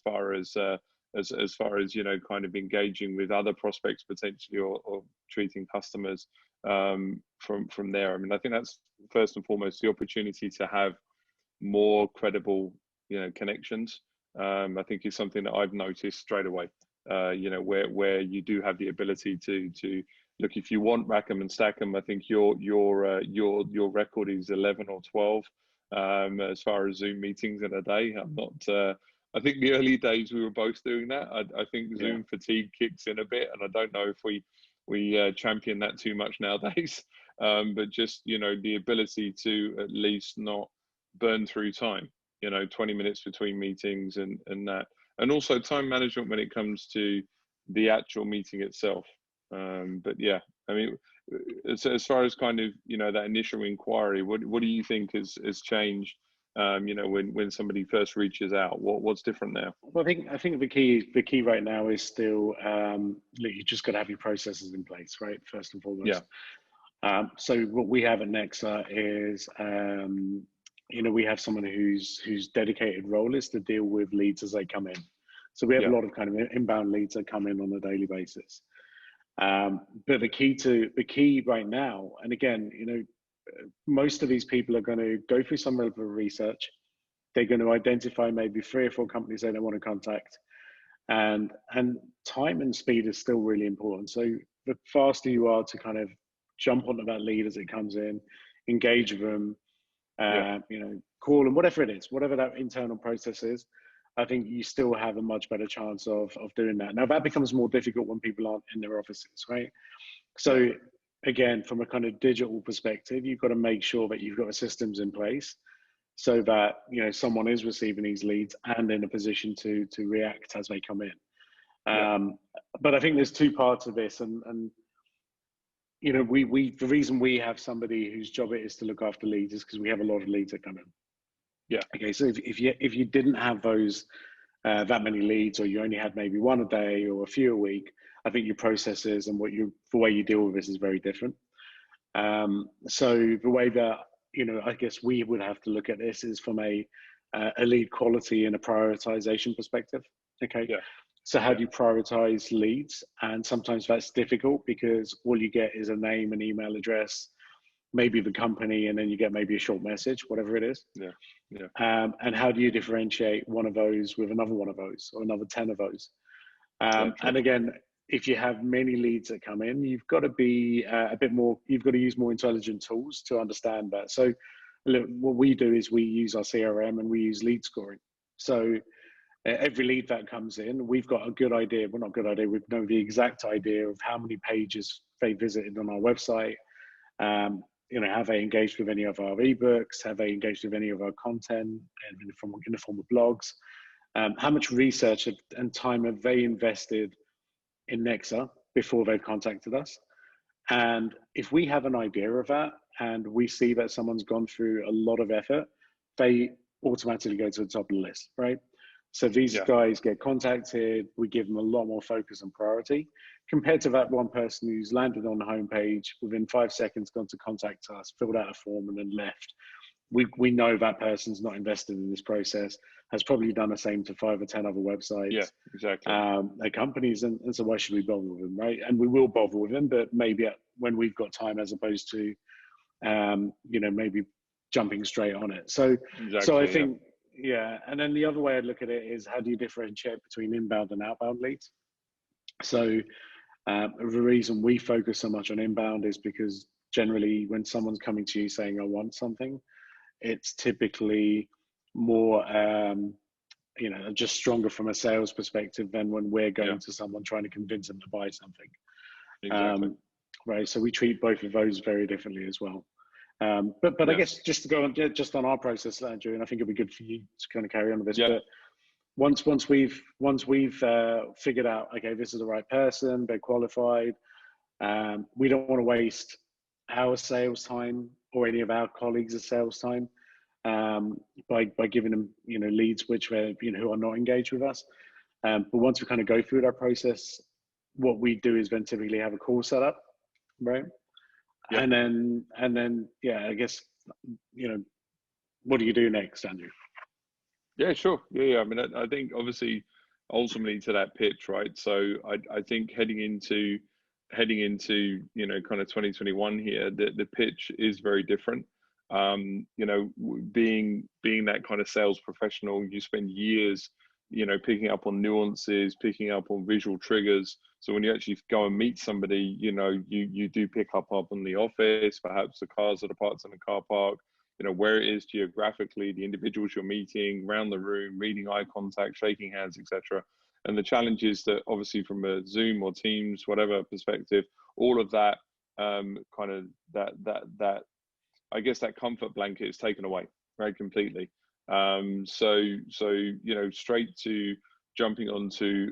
far as you know, kind of engaging with other prospects potentially, or treating customers from there. I mean, I think that's first and foremost the opportunity to have more credible, you know, connections. I think is something that I've noticed straight away. You know, where you do have the ability to look, if you want rack 'em and stack 'em. I think your record is 11 or 12 as far as Zoom meetings in a day. I'm not. I think the early days we were both doing that. I think Zoom fatigue kicks in a bit, and I don't know if we champion that too much nowadays. But just, you know, the ability to at least not burn through time. You know, 20 minutes between meetings and that, and also time management when it comes to the actual meeting itself. But yeah, I mean, as far as kind of, you know, that initial inquiry, what do you think has changed? You know, when somebody first reaches out, what's different now? Well, I think the key right now is still you just got to have your processes in place, right? First and foremost. Yeah. So what we have at Nexa is, you know, we have someone whose dedicated role is to deal with leads as they come in. So we have a lot of kind of inbound leads that come in on a daily basis. But the key right now, and again, you know, most of these people are going to go through some level of research. They're going to identify maybe 3 or 4 companies they don't want to contact, and time and speed is still really important. So the faster you are to kind of jump onto that lead as it comes in, engage with them, you know, call them, whatever it is, whatever that internal process is, I think you still have a much better chance of doing that. Now that becomes more difficult when people aren't in their offices, right? So again, from a kind of digital perspective, you've got to make sure that you've got the systems in place so that, you know, someone is receiving these leads and in a position to react as they come in. But I think there's 2 parts of this, and you know, the reason we have somebody whose job it is to look after leads is because we have a lot of leads that come in. Yeah. Okay. So if you didn't have those that many leads, or you only had maybe 1 a day or a few a week, I think your processes and the way you deal with this is very different. So the way that, you know, I guess we would have to look at this is from a lead quality and a prioritization perspective. Okay. Yeah. So how do you prioritize leads? And sometimes that's difficult because all you get is a name, an email address, maybe the company, and then you get maybe a short message, whatever it is. Yeah. Yeah. And how do you differentiate one of those with another one of those, or another 10 of those? And again, if you have many leads that come in, you've got to be a bit more, you've got to use more intelligent tools to understand that. So what we do is we use our CRM and we use lead scoring. So every lead that comes in, we've got a good idea. Well, not good idea. We know the exact idea of how many pages they visited on our website. You know, have they engaged with any of our ebooks? Have they engaged with any of our content in the form of blogs? How much research and time have they invested in Nexa before they've contacted us? And if we have an idea of that, and we see that someone's gone through a lot of effort, they automatically go to the top of the list, right? So these guys get contacted, we give them a lot more focus and priority, compared to that one person who's landed on the homepage, within 5 seconds gone to contact us, filled out a form and then left. We know that person's not invested in this process, has probably done the same to 5 or 10 other websites. Yeah, exactly. Their companies, and so why should we bother with them, right? And we will bother with them, but maybe when we've got time, as opposed to, you know, maybe jumping straight on it. So I think, and then the other way I'd look at it is, how do you differentiate between inbound and outbound leads? So The reason we focus so much on inbound is because generally when someone's coming to you saying, I want something, it's typically more, just stronger from a sales perspective than when we're going to someone trying to convince them to buy something. Exactly. Right. So we treat both of those very differently as well. But I guess just to go on just on our process, Andrew, and I think it'd be good for you to kind of carry on with this. But once we've figured out, okay, this is the right person, they're qualified. We don't want to waste our sales time or any of our colleagues' sales time by giving them leads which who are not engaged with us. But once we kind of go through that process, what we do is then typically have a call set up, right? Yep. And then I guess what do you do next, Andrew? Yeah, sure. Yeah. I mean, I think obviously ultimately to that pitch, right? So I think heading into kind of 2021 here, the pitch is very different. Being that kind of sales professional, you spend years picking up on nuances, picking up on visual triggers. So when you actually go and meet somebody, you do pick up on the office, perhaps the cars that are parked in the car park, where it is geographically, the individuals you're meeting, around the room, reading eye contact, shaking hands, etc. And the challenge is that obviously from a Zoom or Teams, whatever perspective, all of that kind of that I guess that comfort blanket is taken away, right, completely. So straight to jumping onto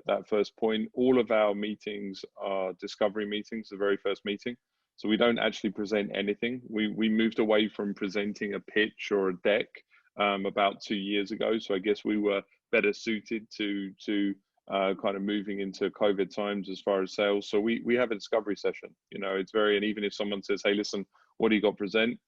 that first point, all of our meetings are discovery meetings, the very first meeting. So we don't actually present anything. We moved away from presenting a pitch or a deck about 2 years ago. So I guess we were better suited to kind of moving into COVID times as far as sales. So we have a discovery session. It's and even if someone says, hey, listen, what do you got to present?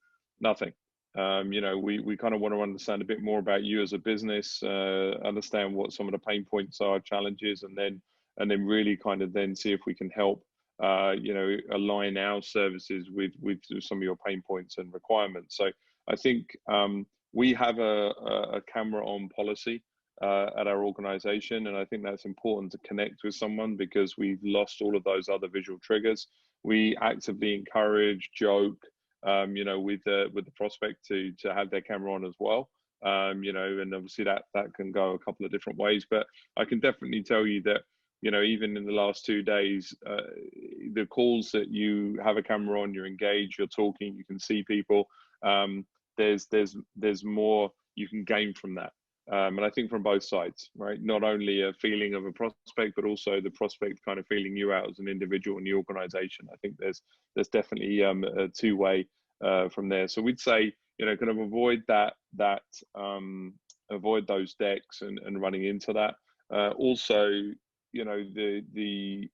Nothing. We kind of want to understand a bit more about you as a business, understand what some of the pain points are, challenges, and then really kind of then see if we can help align our services with some of your pain points and requirements. So I think we have a camera on policy at our organization, and I think that's important to connect with someone because we've lost all of those other visual triggers. We actively encourage, joke, with the prospect to have their camera on as well. And obviously that can go a couple of different ways, but I can definitely tell you that even in the last 2 days, the calls that you have a camera on, you're engaged, you're talking, you can see people. There's more you can gain from that. And I think from both sides, right? Not only a feeling of a prospect, but also the prospect kind of feeling you out as an individual in the organization. I think there's definitely a two-way from there. So we'd say, kind of avoid avoid those decks and running into that. Also, the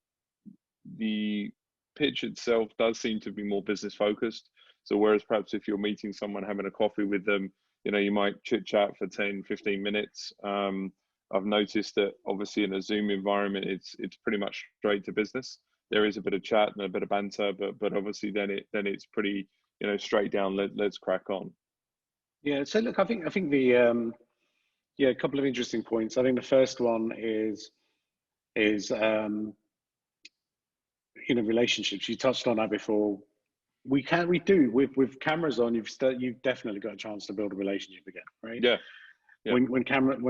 pitch itself does seem to be more business focused. So whereas perhaps if you're meeting someone, having a coffee with them, you might chit chat for 10, 15 minutes. I've noticed that obviously in a Zoom environment, it's pretty much straight to business. There is a bit of chat and a bit of banter, but obviously then it's pretty, straight down. Let's crack on. Yeah. So look, I think the a couple of interesting points. I think the first one is relationships. You touched on that before. We do with cameras on. You've definitely got a chance to build a relationship again, right? Yeah. When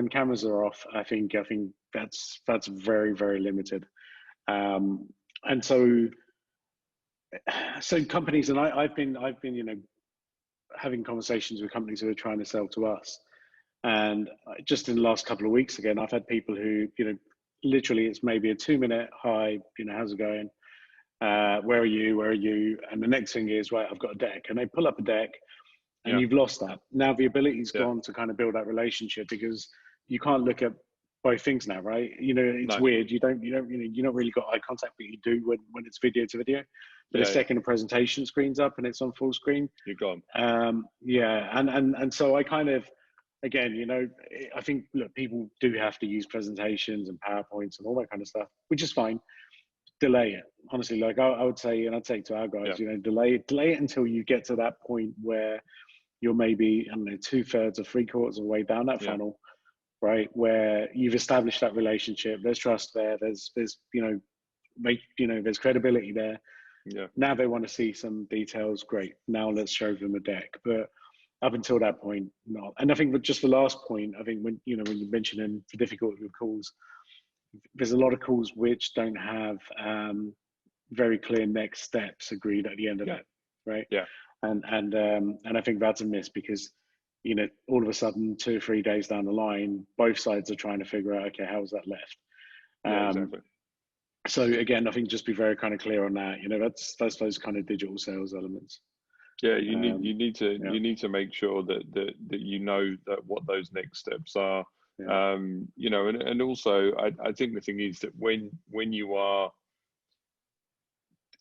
cameras are off, I think that's very, very limited. And so companies, and I've been having conversations with companies who are trying to sell to us, and just in the last couple of weeks, again, I've had people who literally it's maybe a 2-minute hi, how's it going? Where are you? And the next thing is, right, I've got a deck, and they pull up a deck, and you've lost that. Now the ability's gone to kind of build that relationship because you can't look at both things now, right? It's weird. You don't not really got eye contact, but you do when it's video to video. But the second the presentation screen's up and it's on full screen, you're gone. And so I kind of, again, I think look, people do have to use presentations and PowerPoints and all that kind of stuff, which is fine. Delay it, honestly. Like I would say, and I'd say to our guys, delay it until you get to that point where you're maybe, I don't know, 2/3 or 3/4 of the way down that funnel, right? Where you've established that relationship, there's trust there, there's there's credibility there. Yeah. Now they want to see some details. Great. Now let's show them a deck. But up until that point, not. And I think that just the last point, I think when you mentioned the difficulty with calls, there's a lot of calls which don't have very clear next steps agreed at the end of it, right? Yeah. And I think that's a miss because all of a sudden 2 or 3 days down the line, both sides are trying to figure out, okay, how was that left? Yeah, exactly. So again, I think just be very kind of clear on that. That's those kind of digital sales elements. Yeah, you need to make sure that you know that what those next steps are. Yeah. And also I think the thing is that when you are,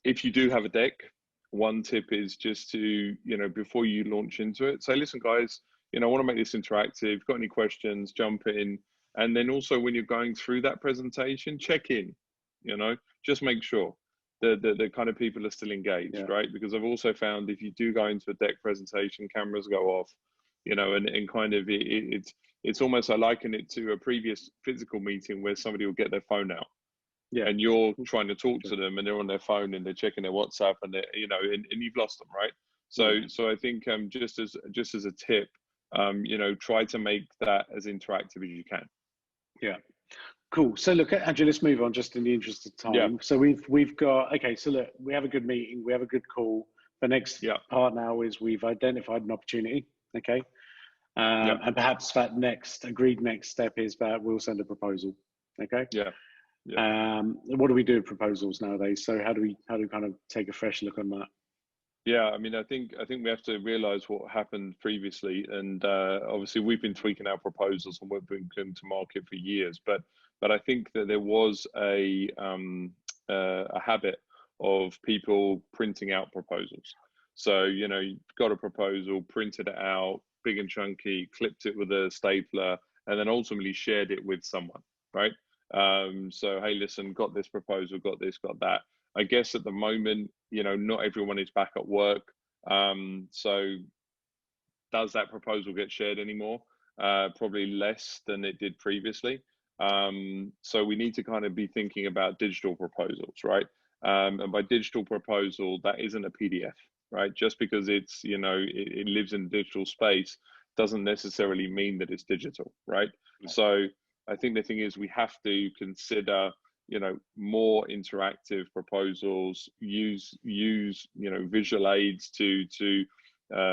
if you do have a deck, one tip is just to, before you launch into it, say, listen, guys, I want to make this interactive. Got any questions, jump in. And then also when you're going through that presentation, check in, just make sure the kind of people are still engaged, right? Because I've also found if you do go into a deck presentation, cameras go off, and kind of it's almost, I liken it to a previous physical meeting where somebody will get their phone out. Yeah. And you're trying to talk to them and they're on their phone and they're checking their WhatsApp and and you've lost them, right? So I think just as a tip, try to make that as interactive as you can. Yeah. Cool. So look, Andrew, let's move on just in the interest of time. Yeah. So we've got, okay, so look, we have a good meeting, we have a good call. The next part now is we've identified an opportunity, okay? And perhaps that agreed next step is that we'll send a proposal, okay? Yeah. What do we do with proposals nowadays? So how do we kind of take a fresh look on that? Yeah, I mean, I think we have to realize what happened previously, and obviously we've been tweaking our proposals and we've been going to market for years. But I think that there was a habit of people printing out proposals. So you got a proposal, printed it out, big and chunky, clipped it with a stapler, and then ultimately shared it with someone, right? So hey, listen, got this proposal, got this, got that. I guess at the moment, not everyone is back at work. So does that proposal get shared anymore? Probably less than it did previously. So we need to kind of be thinking about digital proposals, right? And by digital proposal, that isn't a PDF, right? Just because it's, it lives in digital space doesn't necessarily mean that it's digital, right? Yeah. So I think the thing is we have to consider, more interactive proposals, use visual aids to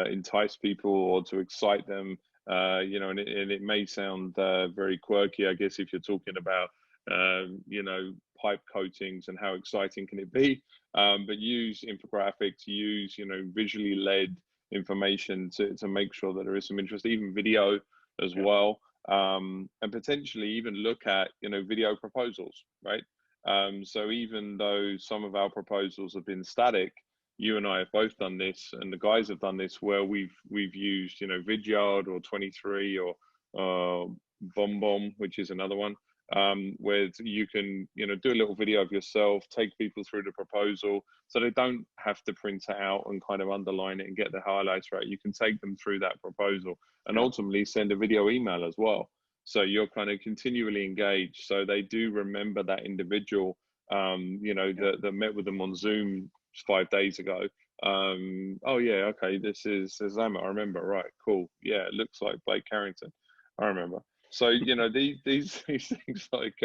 entice people or to excite them, and it may sound very quirky, I guess, if you're talking about pipe coatings and how exciting can it be, but use infographics, use visually led information to make sure that there is some interest, even video as well. And potentially even look at video proposals, right? So even though some of our proposals have been static, you and I have both done this, and the guys have done this, where we've used Vidyard or 23 or BombBomb, which is another one, where you can do a little video of yourself, take people through the proposal, so they don't have to print it out and kind of underline it and get the highlights right. You can take them through that proposal and ultimately send a video email as well. So you're kind of continually engaged, so they do remember that individual, that met with them on Zoom 5 days ago. Oh yeah, okay, this is Emma, I remember, right, cool, yeah, it looks like Blake Carrington, I remember. So these things, like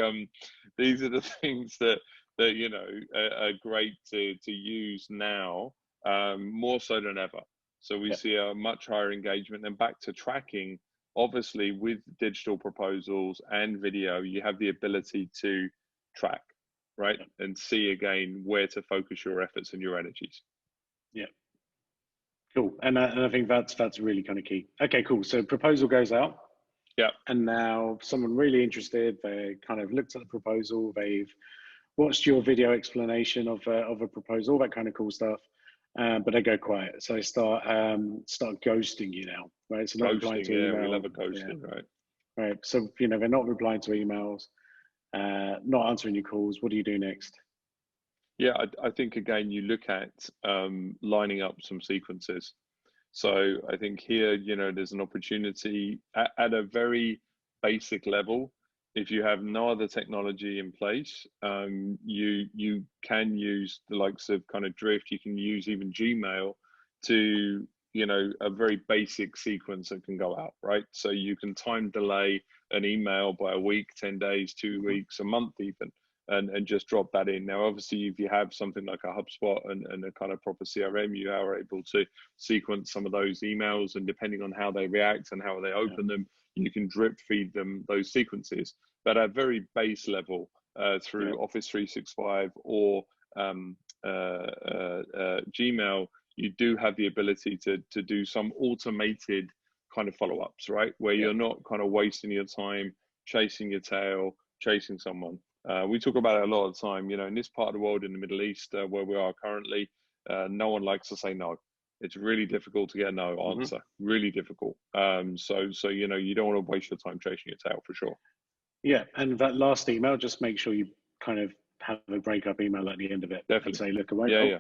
these are the things that are great to use now, more so than ever. So we see a much higher engagement. And back to tracking, obviously with digital proposals and video, you have the ability to track, right? And see again where to focus your efforts and your energies. Yeah. Cool. And I think that's really kind of key. Okay, cool. So proposal goes out. Yeah. And now someone really interested, they kind of looked at the proposal, they've watched your video explanation of a proposal, all that kind of cool stuff. But they go quiet. So they start ghosting you now, right? So not replying to email. We love a ghosting, right? Right. So, they're not replying to emails, not answering your calls. What do you do next? Yeah, I think, again, you look at lining up some sequences. So I think here, there's an opportunity at a very basic level if you have no other technology in place, you can use the likes of kind of Drift. You can use even Gmail to, a very basic sequence that can go out, right? So you can time delay an email by a week, 10 days, 2 weeks, a month even, and just drop that in. Now, obviously, if you have something like a HubSpot and a kind of proper CRM, you are able to sequence some of those emails, and depending on how they react and how they open them, you can drip feed them those sequences. But at a very base level, through Office 365 or Gmail, you do have the ability to do some automated kind of follow-ups, right? Where you're not kind of wasting your time chasing your tail, chasing someone. We talk about it a lot of the time, in this part of the world, in the Middle East, where we are currently, no one likes to say no. It's really difficult to get a no answer, really difficult. So you don't want to waste your time chasing your tail, for sure. Yeah, and that last email, just make sure you kind of have a breakup email at the end of it. Definitely. And say, look,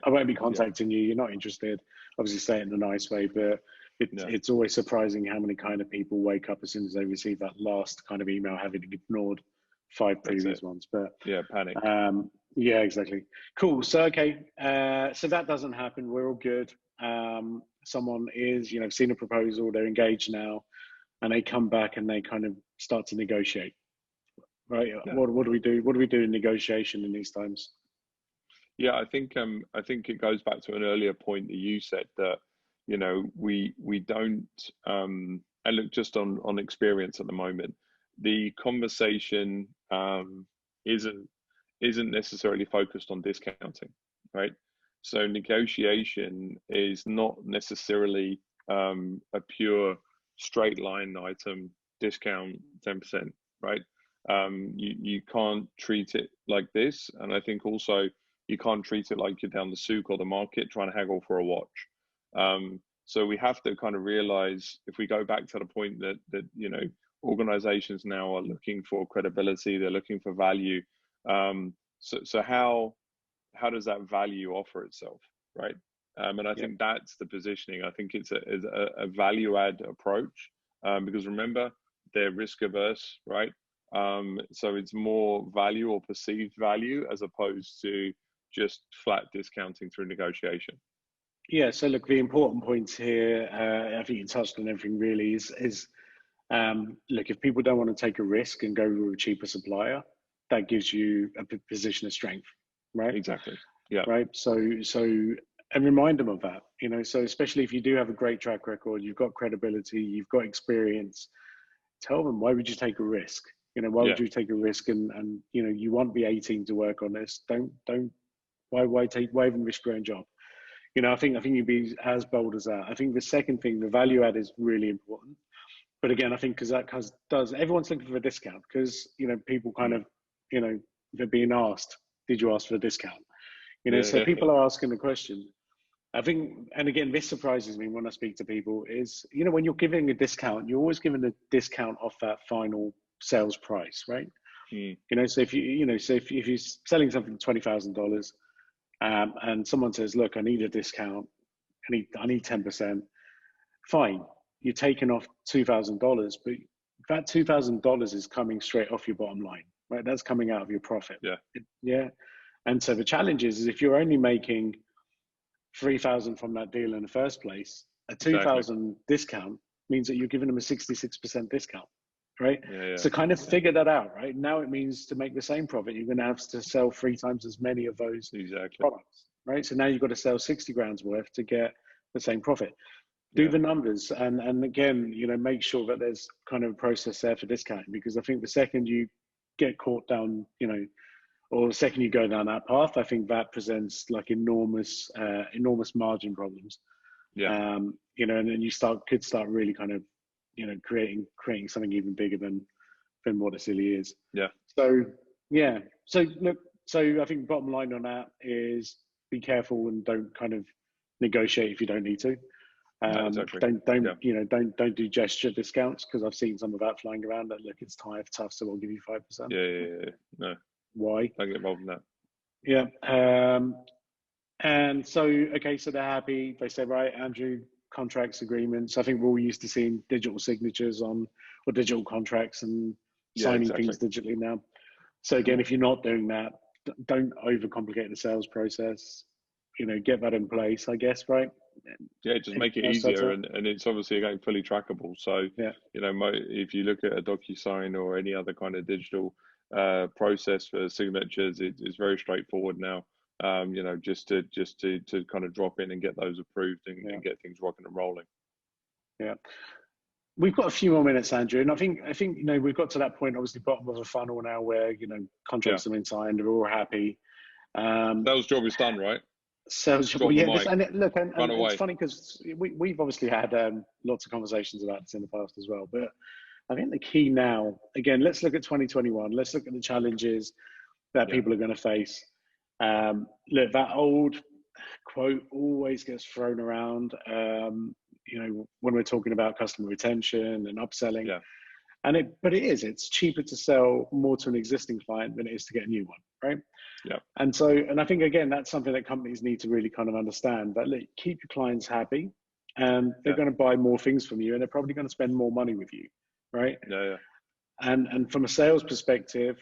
I won't be contacting you. You're not interested. Obviously, say it in a nice way, but it's always surprising how many kind of people wake up as soon as they receive that last kind of email, having ignored 5 previous ones. But panic. Yeah, exactly. Cool. So okay, so that doesn't happen. We're all good. Someone is, seen a proposal, they're engaged now, and they come back and they kind of start to negotiate. Right. Yeah. What do we do? What do we do in negotiation in these times? Yeah, I think it goes back to an earlier point that you said that, we don't, and look, just on experience at the moment, the conversation isn't necessarily focused on discounting, right? So negotiation is not necessarily a pure straight line item discount 10%, right? You can't treat it like this, and I think also you can't treat it like you're down the souk or the market trying to haggle for a watch. So we have to kind of realize, if we go back to the point that organizations now are looking for credibility, they're looking for value. So how does that value offer itself, right? And I think that's the positioning. I think it's a value add approach, because remember, they're risk averse, right? So it's more value or perceived value as opposed to just flat discounting through negotiation. Yeah. So look, the important points here, I think you touched on everything really, is look, if people don't want to take a risk and go with a cheaper supplier, that gives you a position of strength, right? Exactly. Yeah. Right. So and remind them of that, so especially if you do have a great track record, you've got credibility, you've got experience, tell them, why would you take a risk? Why would you take a risk? And you want the 18 to work on this. Why even risk your own job? I think you'd be as bold as that. I think the second thing, the value add, is really important. But again, I think because everyone's looking for a discount, because people kind of they're being asked, did you ask for a discount? So people are asking the question. I think, and again, this surprises me when I speak to people, is when you're giving a discount, you're always giving a discount off that final sales price, right? So if if you're selling something for $20,000, and someone says, look, I need a discount, I need 10%, fine, you're taking off $2,000, but that $2,000 is coming straight off your bottom line, right? That's coming out of your profit. And so the challenge is if you're only making 3,000 from that deal in the first place, a 2,000 discount means that you're giving them a 66% discount, right? So kind of figure that out, right? Now it means to make the same profit, you're going to have to sell 3 times as many of those products, right? So now you've got to sell 60 grand's worth to get the same profit. Do the numbers, and again, make sure that there's kind of a process there for discounting, because I think the second you get caught down, or the second you go down that path, I think that presents like enormous margin problems. And then you could start really kind of, creating something even bigger than what it really is. So look, so I think bottom line on that is be careful and don't kind of negotiate if you don't need to. Don't do gesture discounts, because I've seen some of that flying around. That look, it's tough, so we'll give you 5%. No. Why? Don't get involved in that. And so so they're happy. They say, right, Andrew, contracts, agreements. I think we're all used to seeing digital signatures or digital contracts, and signing exactly. things digitally now. So again, if you're not doing that, don't overcomplicate the sales process. Get that in place, I guess, right? Yeah, just make it Anything else that's easier, up? and it's obviously again fully trackable. So Yeah, if you look at a DocuSign or any other kind of digital process for signatures, it's very straightforward now. Just to kind of drop in and get those approved yeah, and get things rocking and rolling. yeah. We've got a few more minutes, Andrew, and I think we've got to that point, obviously bottom of a funnel now, where Yeah, contracts have been signed, we're all happy. sales job is done, right? Sales, Drop the yeah. mic, Look, and run it's away. funny because we've obviously had lots of conversations about this in the past as well. But I think the key now, again, let's look at 2021. Let's look at the challenges that Yeah, people are going to face. Look, that old quote always gets thrown around. When we're talking about customer retention and upselling, yeah, but it's cheaper to sell more to an existing client than it is to get a new one, right? yeah, And I think, again, that's something that companies need to really kind of understand, that look, keep your clients happy, and they're yeah, going to buy more things from you, and they're probably going to spend more money with you, right? yeah, yeah, And from a sales perspective,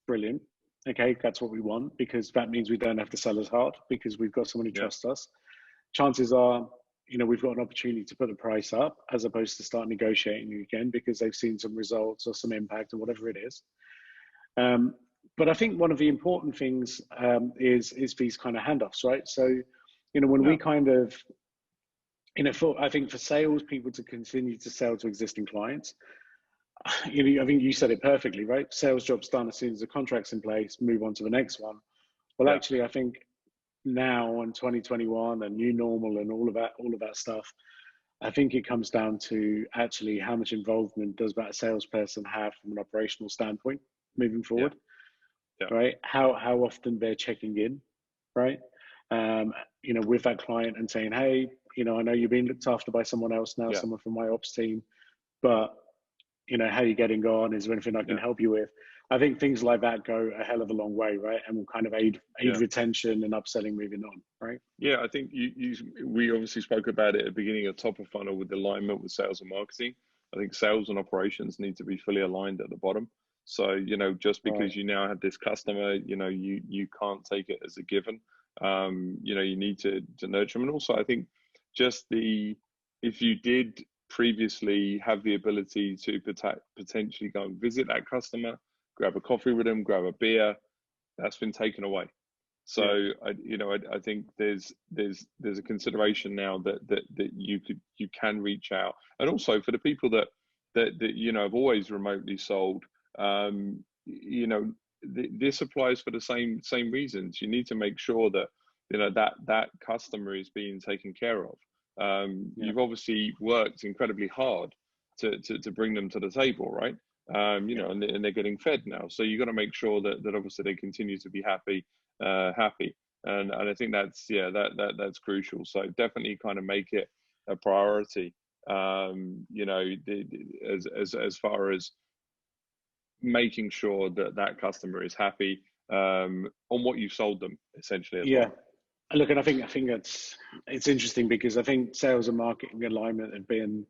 brilliant. Okay, that's what we want, because that means we don't have to sell as hard, because we've got someone who yeah, trusts us. Chances are, we've got an opportunity to put the price up, as opposed to start negotiating again, because they've seen some results or some impact or whatever it is. But I think one of the important things is these kind of handoffs, right? So, when yeah, we kind of, I think for sales people to continue to sell to existing clients, I think you said it perfectly, right? Sales job's done as soon as the contract's in place, move on to the next one. Well, yeah, actually, I think now in 2021 and new normal and all of that stuff, I think it comes down to actually how much involvement does that salesperson have from an operational standpoint moving yeah, forward, yeah, right? How often they're checking in, right? With that client and saying, hey, I know you're being looked after by someone else now, yeah, someone from my ops team, but how are you getting on? Is there anything I can yeah, help you with? I think things like that go a hell of a long way, right? And will kind of aid yeah. retention and upselling moving on, right? Yeah, I think we obviously spoke about it at the beginning of top of funnel with alignment with sales and marketing. I think sales and operations need to be fully aligned at the bottom. So, just Right. because you now have this customer, you can't take it as a given. You need to nurture them. And also, I think just if you did previously have the ability to potentially go and visit that customer, grab a coffee with them, grab a beer, that's been taken away. Yeah. So I think there's a consideration now that you can reach out, and also for the people that have always remotely sold. This applies for the same reasons. You need to make sure that that customer is being taken care of. Yeah. You've obviously worked incredibly hard to bring them to the table, right? Yeah. And they're getting fed now. So you've got to make sure that obviously they continue to be happy. And I think that's crucial. So definitely kind of make it a priority. As far as making sure that customer is happy on what you sold them, essentially, as Yeah. well. Look, and I think it's interesting, because I think sales and marketing alignment have been,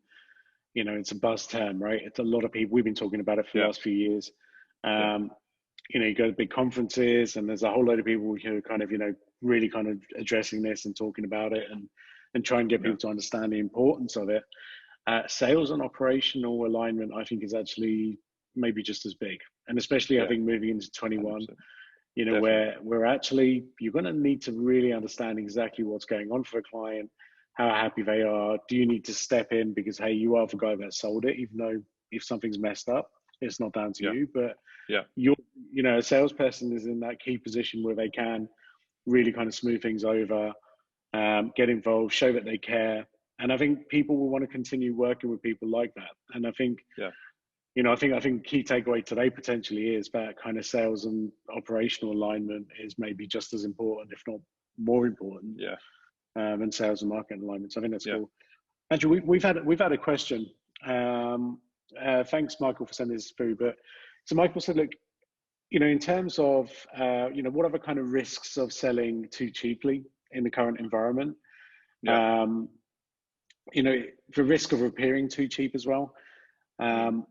it's a buzz term, right? It's a lot of people, we've been talking about it for the Yeah, last few years. yeah, You go to big conferences, and there's a whole load of people who are kind of, really kind of addressing this and talking about it, and try and get yeah, people to understand the importance of it. Sales and operational alignment, I think, is actually maybe just as big. And especially, I yeah, think, moving into 21, 100%, where definitely. actually you're going to need to really understand exactly what's going on for a client, how happy they are. Do you need to step in because, hey, you are the guy that sold it, even though if something's messed up, it's not down to Yeah, you. But yeah, a salesperson is in that key position where they can really kind of smooth things over, get involved, show that they care. And I think people will want to continue working with people like that. And I think, yeah, I think key takeaway today potentially is that kind of sales and operational alignment is maybe just as important, if not more important, yeah, than sales and marketing alignment. So I think that's yeah, cool. Andrew, we've had a question. Thanks, Michael, for sending this through. But so Michael said, look, in terms of what are the kind of risks of selling too cheaply in the current environment? yeah. Um, the risk of appearing too cheap as well. Mm. Um,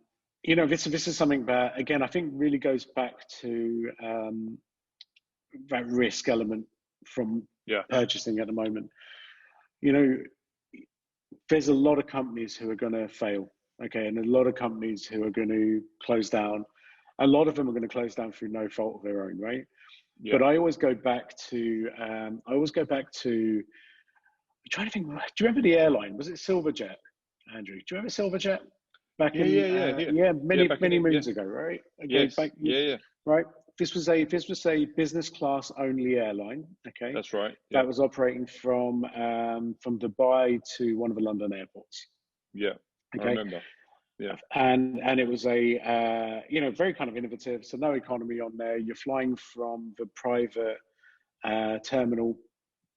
this is something that, again, I think really goes back to that risk element from purchasing at the moment. There's a lot of companies who are going to fail, okay, and a lot of companies who are going to close down. A lot of them are going to close down through no fault of their own, right? Yeah. But I always go back to, I'm trying to think, do you remember the airline? Was it Silverjet, Andrew? Do you remember Silverjet? Back many moons ago, right? Okay, yes. Right. This was a business class only airline. Okay, that's right. Yeah. That was operating from Dubai to one of the London airports. Yeah, okay. I remember. Yeah, and it was a very kind of innovative. So no economy on there. You're flying from the private terminal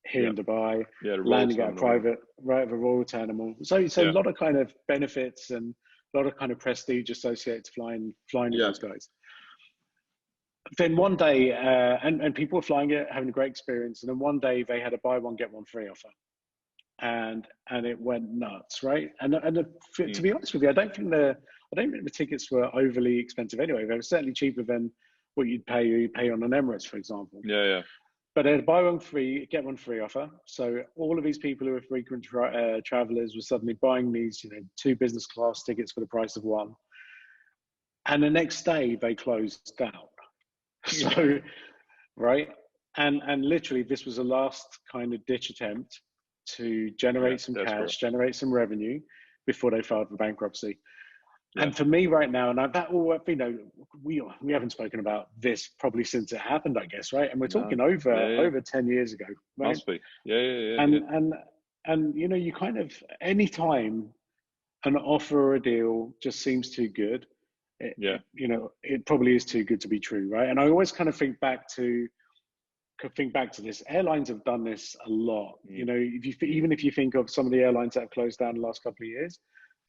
here in Dubai, landing at the Royal Terminal. So a lot of kind of benefits and a lot of kind of prestige associated to flying with those guys. Then one day, and people were flying it, having a great experience. And then one day they had a buy one get one free offer, and it went nuts, right? To be honest with you, I don't think the tickets were overly expensive anyway. They were certainly cheaper than what you'd pay on an Emirates, for example. Yeah. But they had a buy one free, get one free offer. So all of these people who are frequent travelers were suddenly buying these, 2 business class tickets for the price of 1. And the next day they closed down. So, right. And literally this was the last kind of ditch attempt to generate some cash, generate some revenue before they filed for bankruptcy. Yeah. And for me right now, and that all, we haven't spoken about this probably since it happened, I guess, right? And we're talking over 10 years ago, right? Must be. Yeah. And you kind of, anytime an offer or a deal just seems too good, it probably is too good to be true, right? And I always kind of think back to this. Airlines have done this a lot. Even if you think of some of the airlines that have closed down the last couple of years,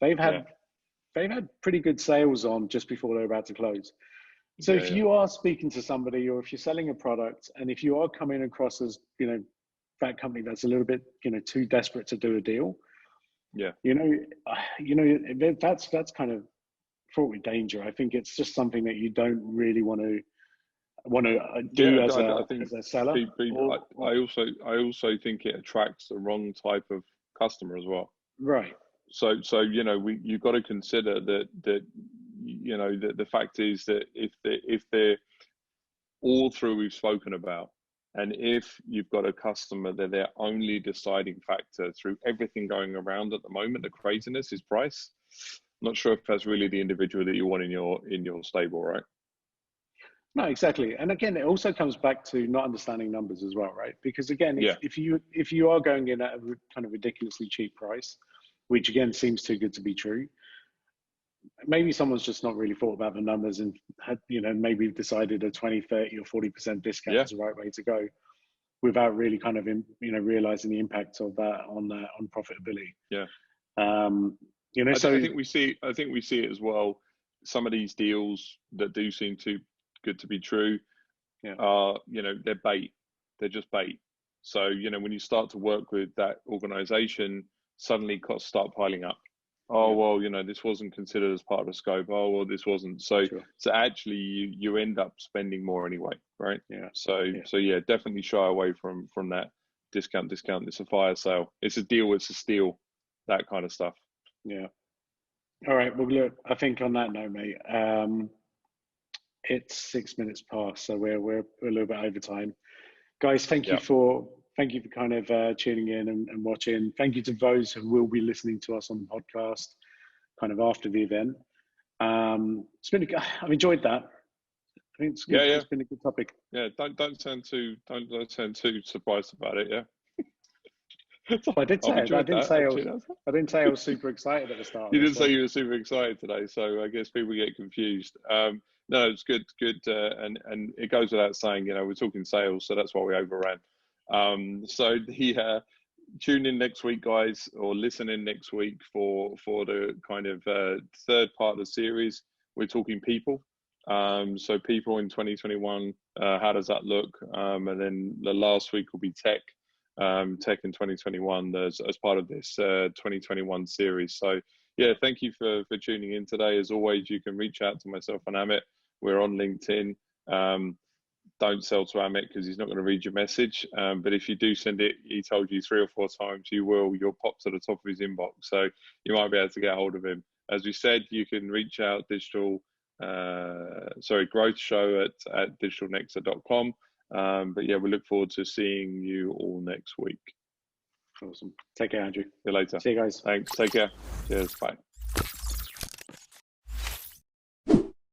they've had pretty good sales on just before they're about to close. So if you are speaking to somebody, or if you're selling a product, and if you are coming across as that company that's a little bit too desperate to do a deal, that's kind of fraught with danger. I think it's just something that you don't really want to do as a seller. I also think it attracts the wrong type of customer as well. Right. So you've got to consider that the fact is that if they're all through we've spoken about, and if you've got a customer that their only deciding factor through everything going around at the moment, the craziness, is price. Not sure if that's really the individual that you want in your stable, right? No, exactly. And again, it also comes back to not understanding numbers as well, right? Because again, if you are going in at a kind of ridiculously cheap price, which again seems too good to be true, maybe someone's just not really thought about the numbers and had, maybe decided a 20, 30 or 40% discount is the right way to go, without really kind of, realizing the impact of that on profitability. Yeah. I think we see it as well. Some of these deals that do seem too good to be true are, they're bait. They're just bait. So, when you start to work with that organization, suddenly costs start piling up. Oh, well, this wasn't considered as part of the scope. Oh, well, this wasn't. So, so actually you end up spending more anyway, right? Yeah. So definitely shy away from that discount. It's a fire sale. It's a deal. It's a steal. That kind of stuff. Yeah. All right. Well, look, I think on that note, mate, it's 6 minutes past, so we're a little bit over time. Guys, thank you for kind of tuning in and watching. Thank you to those who will be listening to us on the podcast kind of after the event. I've enjoyed that. I think it's good. It's been a good topic. Yeah, don't turn too surprised about it. Yeah. I did say I didn't say I was super excited at the start. You didn't say you were super excited today, so I guess people get confused. No, it's good, and it goes without saying. We're talking sales, so that's why we overran. So tune in next week, guys, or listen in next week for the kind of third part of the series. We're talking people. So people in 2021, how does that look? And then the last week will be tech. Tech in 2021 as part of this 2021 series. So yeah, thank you for tuning in today. As always, you can reach out to myself and Amit. We're on LinkedIn. Don't sell to Amit because he's not going to read your message. But if you do send it, he told you 3 or 4 times, you'll pop to the top of his inbox. So you might be able to get hold of him. As we said, you can reach out growth show at digitalnexa.com. But yeah, we look forward to seeing you all next week. Awesome. Take care, Andrew. See you later. See you guys. Thanks. Take care. Cheers. Bye.